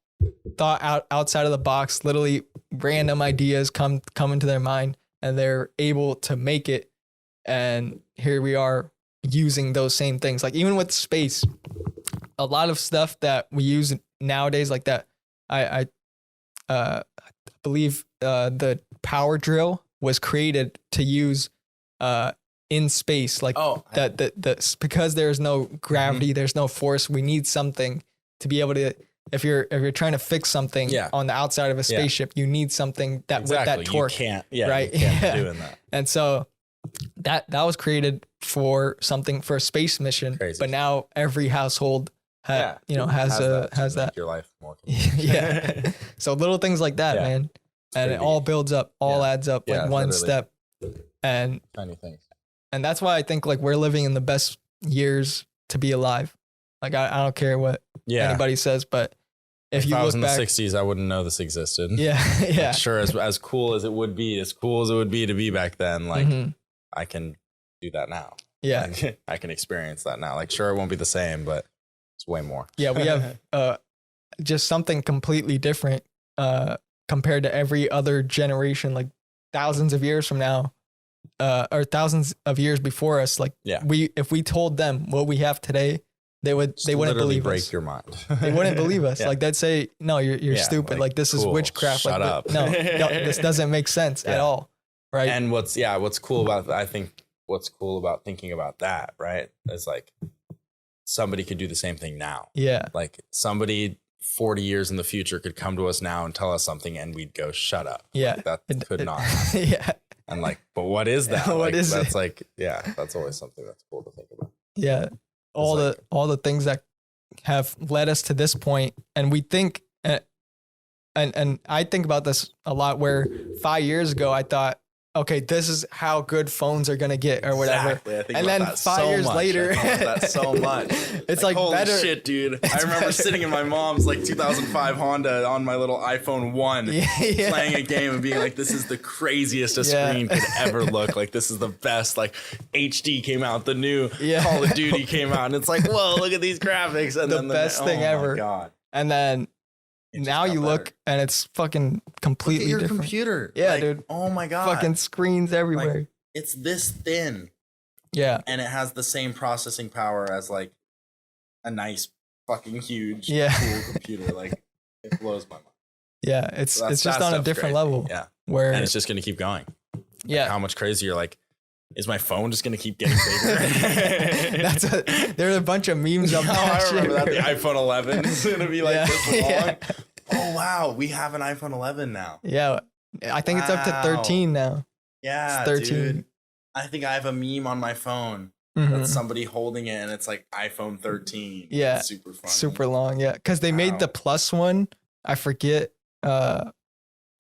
[SPEAKER 1] thought outside of the box, literally random ideas come into their mind and they're able to make it. And here we are using those same things. Like, even with space, a lot of stuff that we use nowadays, like that, I believe the power drill was created to use in space, like that because there's no gravity, there's no force. We need something to be able to. If you're trying to fix something on the outside of a spaceship, you need something that with that torque,
[SPEAKER 2] you can't,
[SPEAKER 1] right?
[SPEAKER 2] You can't be doing that.
[SPEAKER 1] And so that was created for something, for a space mission.
[SPEAKER 2] Crazy.
[SPEAKER 1] But now every household has that.
[SPEAKER 2] Your life more.
[SPEAKER 1] Yeah. So little things like that, man. And it all builds up, adds up, like one step. And
[SPEAKER 2] tiny things.
[SPEAKER 1] And that's why I think like we're living in the best years to be alive. Like, I don't care what anybody says, but if
[SPEAKER 2] I was in
[SPEAKER 1] back,
[SPEAKER 2] the 60s, I wouldn't know this existed.
[SPEAKER 1] Yeah.
[SPEAKER 2] Like, sure, as cool as it would be to be back then, like I can do that now.
[SPEAKER 1] Yeah.
[SPEAKER 2] Like, I can experience that now. Like, sure, it won't be the same, but it's way more.
[SPEAKER 1] Yeah, we have just something completely different compared to every other generation, like thousands of years from now, or thousands of years before us. Like, if we told them what we have today, they wouldn't believe
[SPEAKER 2] break
[SPEAKER 1] us.
[SPEAKER 2] Your mind.
[SPEAKER 1] They wouldn't believe us. Like, they'd say, "No, you're stupid. Like this is witchcraft.
[SPEAKER 2] Shut up.
[SPEAKER 1] No, this doesn't make sense at all." Right.
[SPEAKER 2] And what's cool about thinking about that, right, is like somebody could do the same thing now.
[SPEAKER 1] Yeah.
[SPEAKER 2] Like, somebody 40 years in the future could come to us now and tell us something, and we'd go, "Shut up."
[SPEAKER 1] Yeah.
[SPEAKER 2] Like, that could not happen.
[SPEAKER 1] Yeah.
[SPEAKER 2] And like, but what is that?
[SPEAKER 1] What is
[SPEAKER 2] that's
[SPEAKER 1] it?
[SPEAKER 2] like, that's always something that's cool to think about.
[SPEAKER 1] Yeah. All the things that have led us to this point, and we think, and I think about this a lot, where 5 years ago I thought, okay, this is how good phones are gonna get or whatever.
[SPEAKER 2] Exactly. I think
[SPEAKER 1] and
[SPEAKER 2] about
[SPEAKER 1] then
[SPEAKER 2] that
[SPEAKER 1] 5 years later,
[SPEAKER 2] I thought about that so much.
[SPEAKER 1] It's like
[SPEAKER 2] holy
[SPEAKER 1] better.
[SPEAKER 2] Shit, dude! I remember sitting in my mom's like 2005 Honda on my little iPhone 1, playing a game and being like, "This is the craziest a screen could ever look. Like, this is the best." Like, HD came out, the new Call of Duty came out, and it's like, "Whoa, look at these graphics!" And
[SPEAKER 1] the best thing ever.
[SPEAKER 2] My God.
[SPEAKER 1] And then now you look and it's fucking completely
[SPEAKER 2] look at your
[SPEAKER 1] different.
[SPEAKER 2] Computer.
[SPEAKER 1] Yeah,
[SPEAKER 2] like,
[SPEAKER 1] dude.
[SPEAKER 2] Oh my God.
[SPEAKER 1] Fucking screens everywhere.
[SPEAKER 2] Like, it's this thin.
[SPEAKER 1] Yeah.
[SPEAKER 2] And it has the same processing power as like a nice fucking huge cool computer. Like, it blows my mind.
[SPEAKER 1] Yeah, it's just on a different level.
[SPEAKER 2] Yeah.
[SPEAKER 1] Where
[SPEAKER 2] and it's just gonna keep going.
[SPEAKER 1] Yeah.
[SPEAKER 2] Like, how much crazier? Like, is my phone just gonna keep getting bigger?
[SPEAKER 1] There are a bunch of memes of that.
[SPEAKER 2] I remember that. The iPhone 11 is gonna be like this long.
[SPEAKER 1] Yeah.
[SPEAKER 2] Oh wow, we have an iPhone 11 now.
[SPEAKER 1] Yeah, I think it's up to 13 now.
[SPEAKER 2] Yeah,
[SPEAKER 1] it's 13.
[SPEAKER 2] Dude. I think I have a meme on my phone that's somebody holding it, and it's like iPhone 13.
[SPEAKER 1] Yeah,
[SPEAKER 2] it's super funny.
[SPEAKER 1] Super long. Yeah, because they made the plus one. I forget.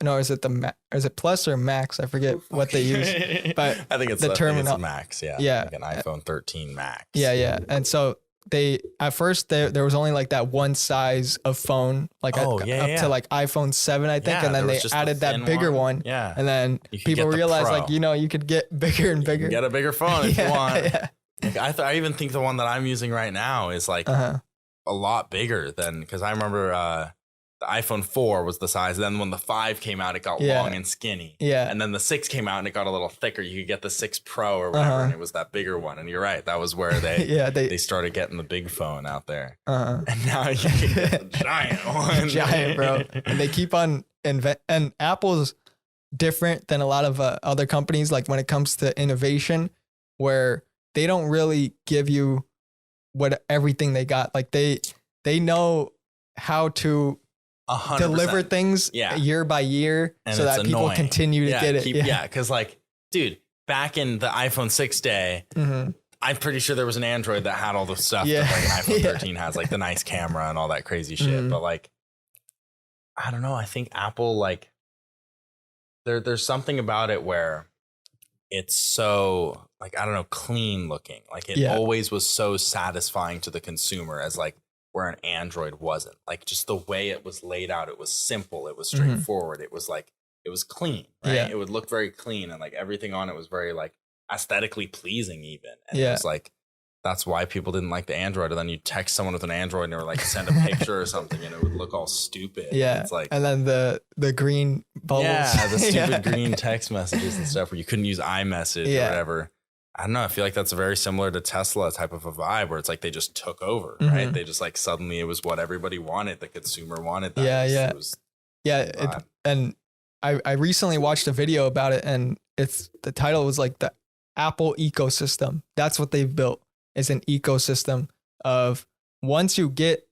[SPEAKER 1] No, is it Plus or Max? I forget what they use, but
[SPEAKER 2] I think it's
[SPEAKER 1] the terminal
[SPEAKER 2] Max. Yeah,
[SPEAKER 1] yeah,
[SPEAKER 2] like an iPhone 13 Max.
[SPEAKER 1] Yeah. And so they at first there was only like that one size of phone, like up to like iPhone 7, I think, and then they added that bigger one.
[SPEAKER 2] Yeah,
[SPEAKER 1] and then people realized like you could get bigger and bigger.
[SPEAKER 2] You can get a bigger phone if you want.
[SPEAKER 1] Yeah.
[SPEAKER 2] Like, I even think the one that I'm using right now is like a lot bigger than, because I remember the iPhone 4 was the size. Then when the 5 came out, it got long and skinny.
[SPEAKER 1] Yeah.
[SPEAKER 2] And then the 6 came out and it got a little thicker. You could get the 6 Pro or whatever, and it was that bigger one. And you're right. That was where they they started getting the big phone out there. And now you can get the giant one.
[SPEAKER 1] Giant, bro. And they keep on and Apple's different than a lot of other companies, like when it comes to innovation, where they don't really give you everything they got. Like they know how to
[SPEAKER 2] 100%.
[SPEAKER 1] Deliver things year by year, and so that people continue to get it.
[SPEAKER 2] Because like, dude, back in the iPhone 6 day, I'm pretty sure there was an Android that had all the stuff that like an iPhone 13 has, like the nice camera and all that crazy shit. But like, I don't know. I think Apple, like, there's something about it where it's so, like, I don't know, clean looking. Like it always was so satisfying to the consumer, as like where an Android wasn't. Like just the way it was laid out, it was simple, it was straightforward, it was like, it was clean, right? It would look very clean, and like everything on it was very like aesthetically pleasing even. And it was like, that's why people didn't like the Android. And then you text someone with an Android and they were like, send a picture or something, and it would look all stupid.
[SPEAKER 1] Yeah.
[SPEAKER 2] It's like,
[SPEAKER 1] and then the green bubbles.
[SPEAKER 2] Yeah, the stupid green text messages and stuff where you couldn't use iMessage or whatever. I don't know. I feel like that's very similar to Tesla type of a vibe, where it's like they just took over, right? They just like suddenly it was what everybody wanted. The consumer wanted that.
[SPEAKER 1] And I recently watched a video about it, and the title was like the Apple ecosystem. That's what they've built, is an ecosystem of, once you get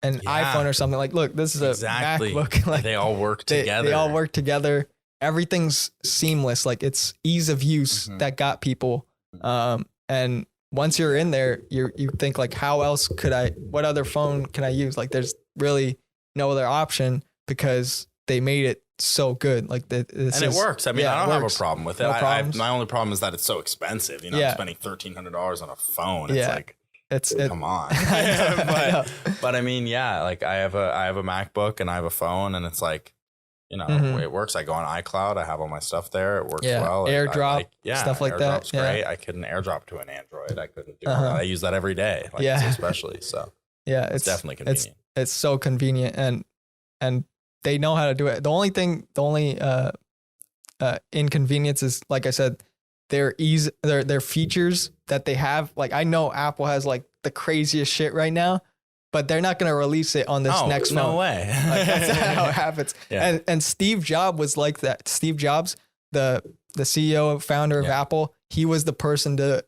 [SPEAKER 1] an iPhone or something, like, look, this is a MacBook. Like
[SPEAKER 2] they all work together.
[SPEAKER 1] They all work together. Everything's seamless. Like it's ease of use that got people. And once you're in there, you think like, what other phone can I use? Like there's really no other option, because they made it so good. Like it
[SPEAKER 2] works. I mean, I don't have a problem with it.
[SPEAKER 1] No
[SPEAKER 2] my only problem is that it's so expensive. You know, I'm spending $1,300 on a phone. It's like, come on. But I mean, like I have a MacBook and I have a phone, and it's like, you know, it works. I go on iCloud. I have all my stuff there. It works well.
[SPEAKER 1] AirDrop, stuff like that.
[SPEAKER 2] AirDrop's great. I couldn't AirDrop to an Android. I couldn't do that. I use that every day. Like, especially. So it's definitely convenient.
[SPEAKER 1] It's so convenient, and they know how to do it. The only inconvenience is, like I said, their features that they have. Like I know Apple has like the craziest shit right now, but they're not going to release it on this next phone.
[SPEAKER 2] No way.
[SPEAKER 1] Like, that's how it happens. And Steve Jobs was like that. Steve Jobs, the CEO, founder of Apple, he was the person to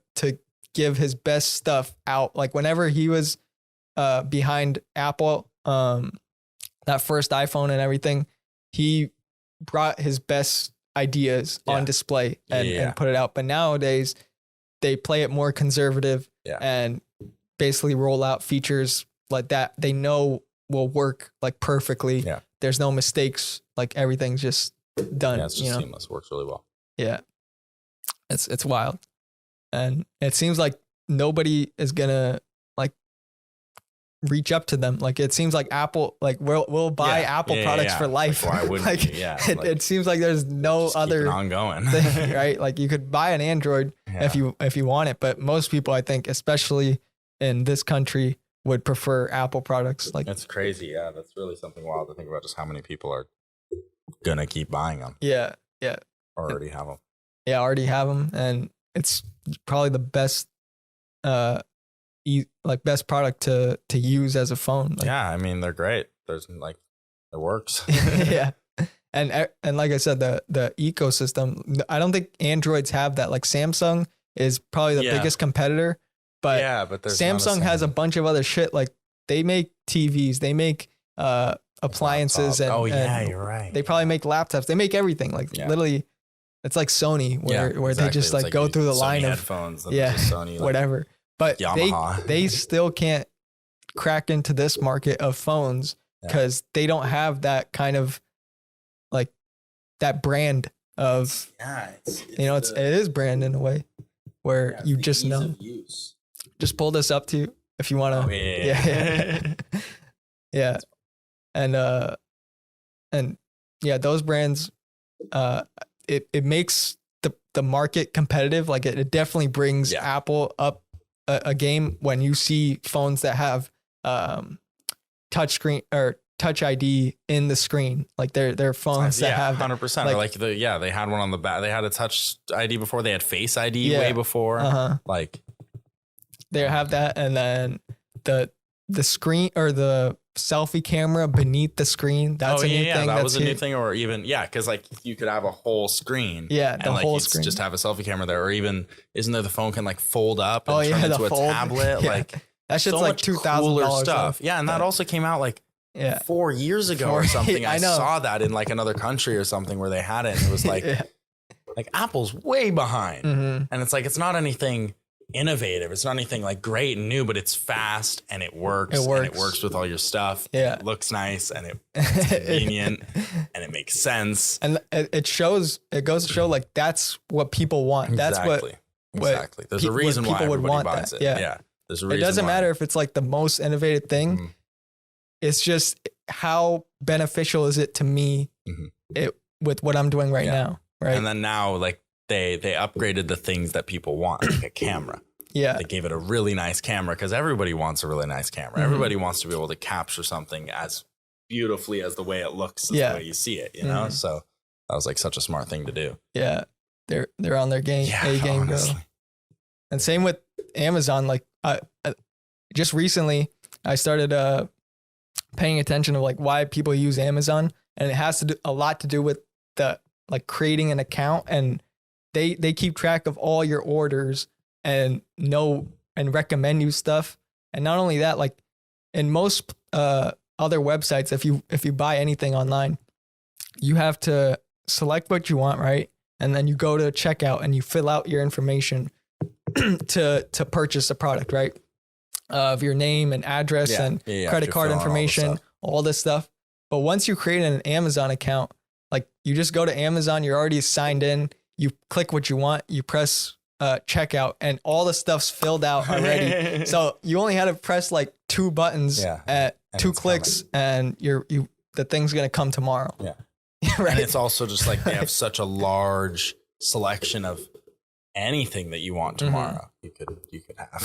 [SPEAKER 1] give his best stuff out. Like whenever he was behind Apple, that first iPhone and everything, he brought his best ideas on display and put it out. But nowadays, they play it more conservative and basically roll out features like that they know will work like perfectly. There's no mistakes. Like everything's just done.
[SPEAKER 2] It's just seamless. Works really well.
[SPEAKER 1] It's wild. And it seems like nobody is gonna like reach up to them. Like it seems like Apple, like we'll buy Apple products for life.
[SPEAKER 2] Like, why wouldn't
[SPEAKER 1] like, it seems like there's no other
[SPEAKER 2] ongoing
[SPEAKER 1] thing, right? Like you could buy an Android if you want it, but most people, I think, especially in this country, would prefer Apple products. Like
[SPEAKER 2] that's crazy. Yeah, that's really something wild to think about, just how many people are gonna keep buying them.
[SPEAKER 1] Already
[SPEAKER 2] have them.
[SPEAKER 1] Already have them, and it's probably the best best product to use as a phone. Like,
[SPEAKER 2] I mean, they're great. There's like, it works.
[SPEAKER 1] And like I said, the ecosystem, I don't think Androids have that. Like Samsung is probably the biggest competitor, but Samsung has a bunch of other shit. Like they make TVs, they make appliances, and
[SPEAKER 2] you're right.
[SPEAKER 1] They probably make laptops. They make everything. Like literally, it's like Sony, where they just like go through the line of
[SPEAKER 2] headphones, Sony,
[SPEAKER 1] whatever. But they still can't crack into this market of phones because they don't have that kind of like that brand of it is brand in a way where you just know. Just pull this up to you if you want to. And those brands, it makes the market competitive. Like it definitely brings Apple up a game when you see phones that have touchscreen or Touch ID in the screen, like their phones that have
[SPEAKER 2] 100%. Like they had one on the back. They had a Touch ID before. They had Face ID way before. Like
[SPEAKER 1] they have that, and then the screen or the selfie camera beneath the screen. That's a new thing.
[SPEAKER 2] That was a new thing, or even because like you could have a whole screen.
[SPEAKER 1] Yeah, the whole screen.
[SPEAKER 2] Just have a selfie camera there, or even isn't there the phone can like fold up and turn into a tablet? Like
[SPEAKER 1] that shit's like $2,000
[SPEAKER 2] stuff. Yeah, and that also came out like 4 years ago or something. I saw that in like another country or something where they had it, and it was like like Apple's way behind, and it's like it's not anything innovative. It's not anything like great and new, but it's fast and it works. And it works with all your stuff. Yeah, it looks nice and it's convenient and it makes sense.
[SPEAKER 1] And it shows. It goes to show like that's what people want. That's
[SPEAKER 2] exactly. There's a reason why everybody buys it. Yeah. There's a reason.
[SPEAKER 1] It doesn't matter if it's like the most innovative thing. It's just how beneficial is it to me with what I'm doing right now, right?
[SPEAKER 2] And then now, like they upgraded the things that people want, like a camera. Yeah, they gave it a really nice camera because everybody wants a really nice camera. Everybody wants to be able to capture something as beautifully as the way it looks, as the way you see it. You know, so that was like such a smart thing to do. Yeah, they're on their game. Game go. And same with Amazon. Like just recently, I started paying attention to like why people use Amazon, and it has to do a lot to do with the like creating an account, and they keep track of all your orders and recommend you stuff. And not only that, like in most other websites, if you buy anything online, you have to select what you want, right? And then you go to checkout and you fill out your information to purchase a product, right? Of your name and address and credit card information, all this stuff. But once you create an Amazon account, like you just go to Amazon, you're already signed in, you click what you want, you press checkout, and all the stuff's filled out already. So you only had to press like 2 buttons at 2 clicks, and the thing's gonna come tomorrow. Yeah. Right. And it's also just like they have such a large selection of anything that you want tomorrow, you could have.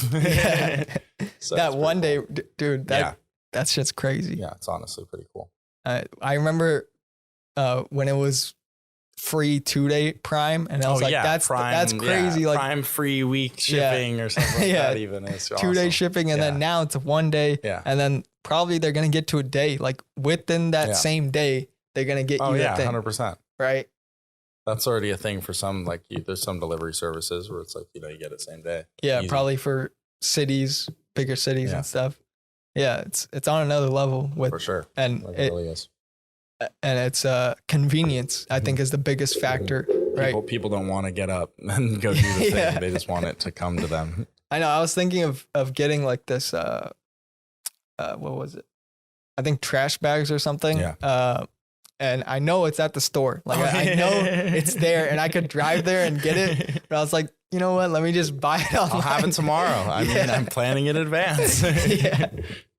[SPEAKER 2] So
[SPEAKER 1] that one day, dude, that shit's crazy.
[SPEAKER 2] Yeah, it's honestly pretty cool.
[SPEAKER 1] I remember when it was free 2-day Prime, and I was that's crazy. Like
[SPEAKER 2] Prime free week shipping or something like that. Even is
[SPEAKER 1] 2-day shipping, and then now it's 1 day, and then probably they're gonna get to a day. Like within that same day, they're gonna get you that thing.
[SPEAKER 2] 100%.
[SPEAKER 1] Right.
[SPEAKER 2] That's already a thing for some, like there's some delivery services where it's like, you get it same day.
[SPEAKER 1] Yeah, easy. Probably for cities, bigger cities and stuff. Yeah, it's on another level with
[SPEAKER 2] for sure.
[SPEAKER 1] And
[SPEAKER 2] like it really is.
[SPEAKER 1] And it's convenience, I think, is the biggest factor, right?
[SPEAKER 2] People don't want to get up and go do the thing. They just want it to come to them.
[SPEAKER 1] I know. I was thinking of getting like this what was it? I think trash bags or something. Yeah. And I know it's at the store. Like I know it's there, and I could drive there and get it. But I was like, you know what? Let me just buy it online.
[SPEAKER 2] I'll have it tomorrow. I mean, I'm planning in advance.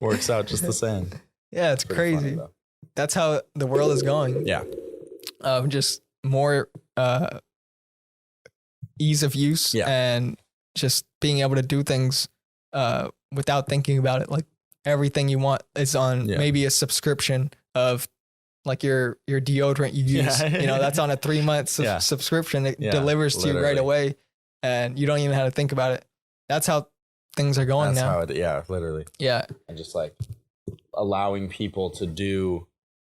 [SPEAKER 2] Works out just the same.
[SPEAKER 1] Yeah, it's crazy. Funny, that's how the world is going.
[SPEAKER 2] Yeah.
[SPEAKER 1] Just more ease of use and just being able to do things without thinking about it. Like everything you want is on maybe a subscription of like your deodorant you use, that's on a 3-month subscription. It delivers to you right away, and you don't even have to think about it. That's how things are going now.
[SPEAKER 2] Literally.
[SPEAKER 1] Yeah.
[SPEAKER 2] And just like allowing people to do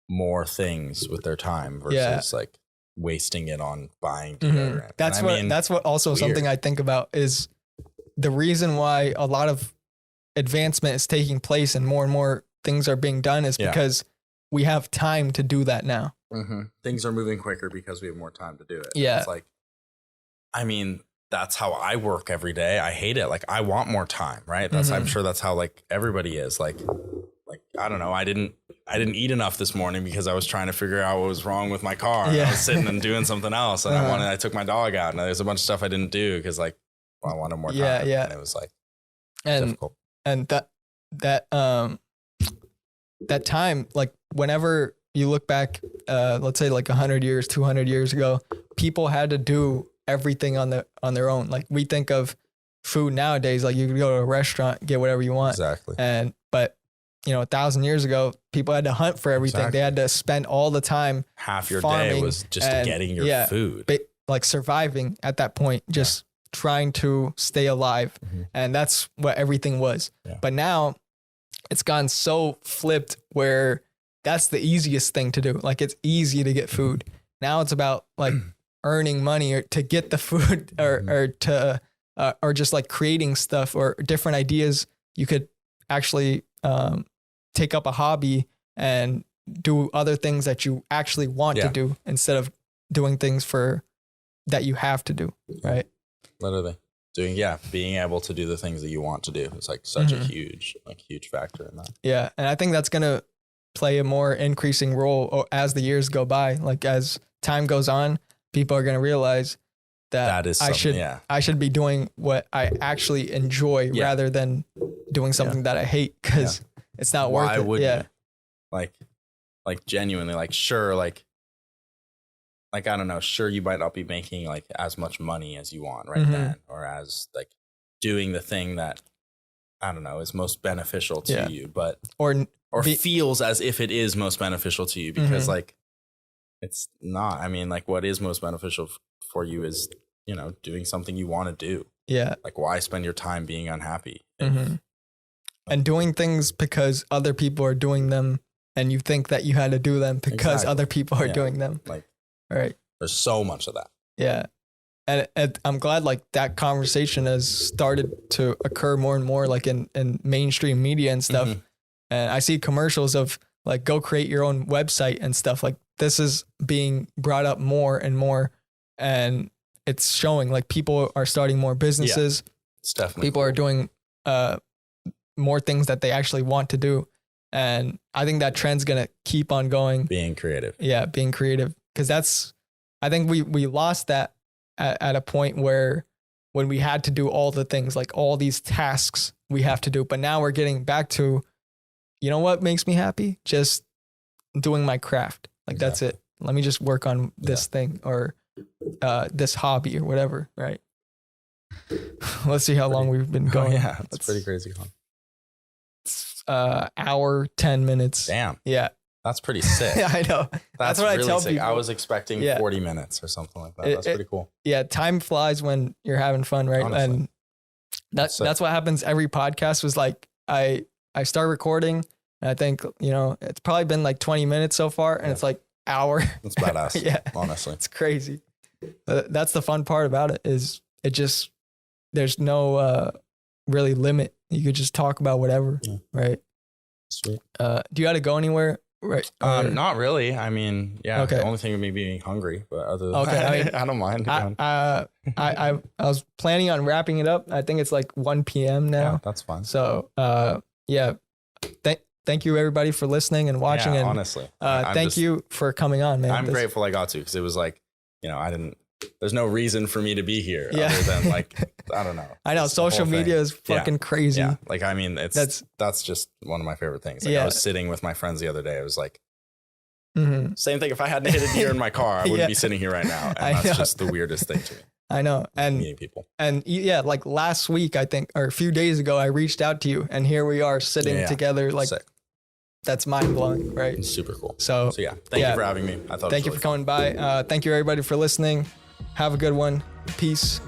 [SPEAKER 2] more things with their time versus like wasting it on buying deodorant.
[SPEAKER 1] That's what also something I think about is the reason why a lot of advancement is taking place and more things are being done is because we have time to do that now.
[SPEAKER 2] Things are moving quicker because we have more time to do it.
[SPEAKER 1] Yeah.
[SPEAKER 2] It's like, I mean, that's how I work every day. I hate it. Like I want more time, right? I'm sure that's how like everybody is. Like I don't know. I didn't eat enough this morning because I was trying to figure out what was wrong with my car. I was sitting and doing something else, and I took my dog out, and there's a bunch of stuff I didn't do because like I wanted more time. And it was like difficult.
[SPEAKER 1] And that time, like whenever you look back, let's say like 100 years, 200 years ago, people had to do everything on their own. Like we think of food nowadays, like you can go to a restaurant, get whatever you want.
[SPEAKER 2] Exactly.
[SPEAKER 1] But 1,000 years ago, people had to hunt for everything.
[SPEAKER 2] Exactly.
[SPEAKER 1] They had to spend all the time.
[SPEAKER 2] Half your
[SPEAKER 1] farming
[SPEAKER 2] day was just
[SPEAKER 1] and,
[SPEAKER 2] getting your food.
[SPEAKER 1] Like surviving at that point, just trying to stay alive. And that's what everything was. Yeah. But now it's gone so flipped where that's the easiest thing to do. Like it's easy to get food. Now it's about like earning money or to get the food or just like creating stuff or different ideas. You could actually take up a hobby and do other things that you actually want to do instead of doing things that you have to do. Right.
[SPEAKER 2] Literally being able to do the things that you want to do is like such a huge factor in that. Yeah.
[SPEAKER 1] And I think that's going to play a more increasing role as the years go by. Like as time goes on, people are going to realize that is I should be doing what I actually enjoy rather than doing something that I hate because it's not worth it.
[SPEAKER 2] Would like genuinely, like sure, like I don't know, sure you might not be making like as much money as you want right then, or as like doing the thing that I don't know is most beneficial to you, but or feels as if it is most beneficial to you because like it's not. I mean, like what is most beneficial for you is doing something you want to do. Yeah. Like why spend your time being unhappy?
[SPEAKER 1] And doing things because other people are doing them and you think that you had to do them because other people are doing them. Like, all right.
[SPEAKER 2] There's so much of that.
[SPEAKER 1] Yeah. And I'm glad like that conversation has started to occur more and more like in mainstream media and stuff. And I see commercials of like, go create your own website and stuff. Like this is being brought up more and more. And it's showing like people are starting more businesses.
[SPEAKER 2] It's definitely
[SPEAKER 1] people are doing more things that they actually want to do. And I think that trend's going to keep on going.
[SPEAKER 2] Being creative.
[SPEAKER 1] Yeah, being creative. Because I think we lost that at a point where when we had to do all the things, like all these tasks we have to do. But now we're getting back to, you know what makes me happy? Just doing my craft. Like that's it. Let me just work on this thing or this hobby or whatever, right? Let's see how long we've been going.
[SPEAKER 2] It's pretty crazy.
[SPEAKER 1] Hour, 10 minutes.
[SPEAKER 2] Damn.
[SPEAKER 1] Yeah.
[SPEAKER 2] That's pretty sick.
[SPEAKER 1] I know. That's what really I tell sick. People.
[SPEAKER 2] I was expecting 40 minutes or something like that. That's pretty cool.
[SPEAKER 1] Yeah. Time flies when you're having fun, right? Honestly. And that's what happens. Every podcast was like, I start recording and I think, it's probably been like 20 minutes so far and it's like hour.
[SPEAKER 2] That's badass. Honestly.
[SPEAKER 1] It's crazy. But that's the fun part about it is there's no really limit. You could just talk about whatever, right?
[SPEAKER 2] Sweet.
[SPEAKER 1] Do you got to go anywhere? Right.
[SPEAKER 2] Not really. I mean, okay. The only thing would be being hungry, but other than that, I don't mind.
[SPEAKER 1] I was planning on wrapping it up. I think it's like 1 p.m. now.
[SPEAKER 2] Yeah, that's fine.
[SPEAKER 1] So, thank you everybody for listening and watching. And
[SPEAKER 2] honestly,
[SPEAKER 1] thank you for coming on, man.
[SPEAKER 2] I'm grateful I got to, because it was like, there's no reason for me to be here other than like, I don't know.
[SPEAKER 1] I know social media is fucking crazy. Yeah.
[SPEAKER 2] Like, I mean, that's just one of my favorite things. Like I was sitting with my friends the other day. I was like, same thing. If I hadn't hit a deer in my car, I wouldn't be sitting here right now. And that's just the weirdest thing to me.
[SPEAKER 1] I know. And
[SPEAKER 2] meeting people.
[SPEAKER 1] And like last week, I think, or a few days ago, I reached out to you and here we are sitting together. Like sick. That's mind blowing, right?
[SPEAKER 2] It's super cool.
[SPEAKER 1] So
[SPEAKER 2] thank you for having me. I thought
[SPEAKER 1] thank you for coming by. Thank you everybody for listening. Have a good one. Peace.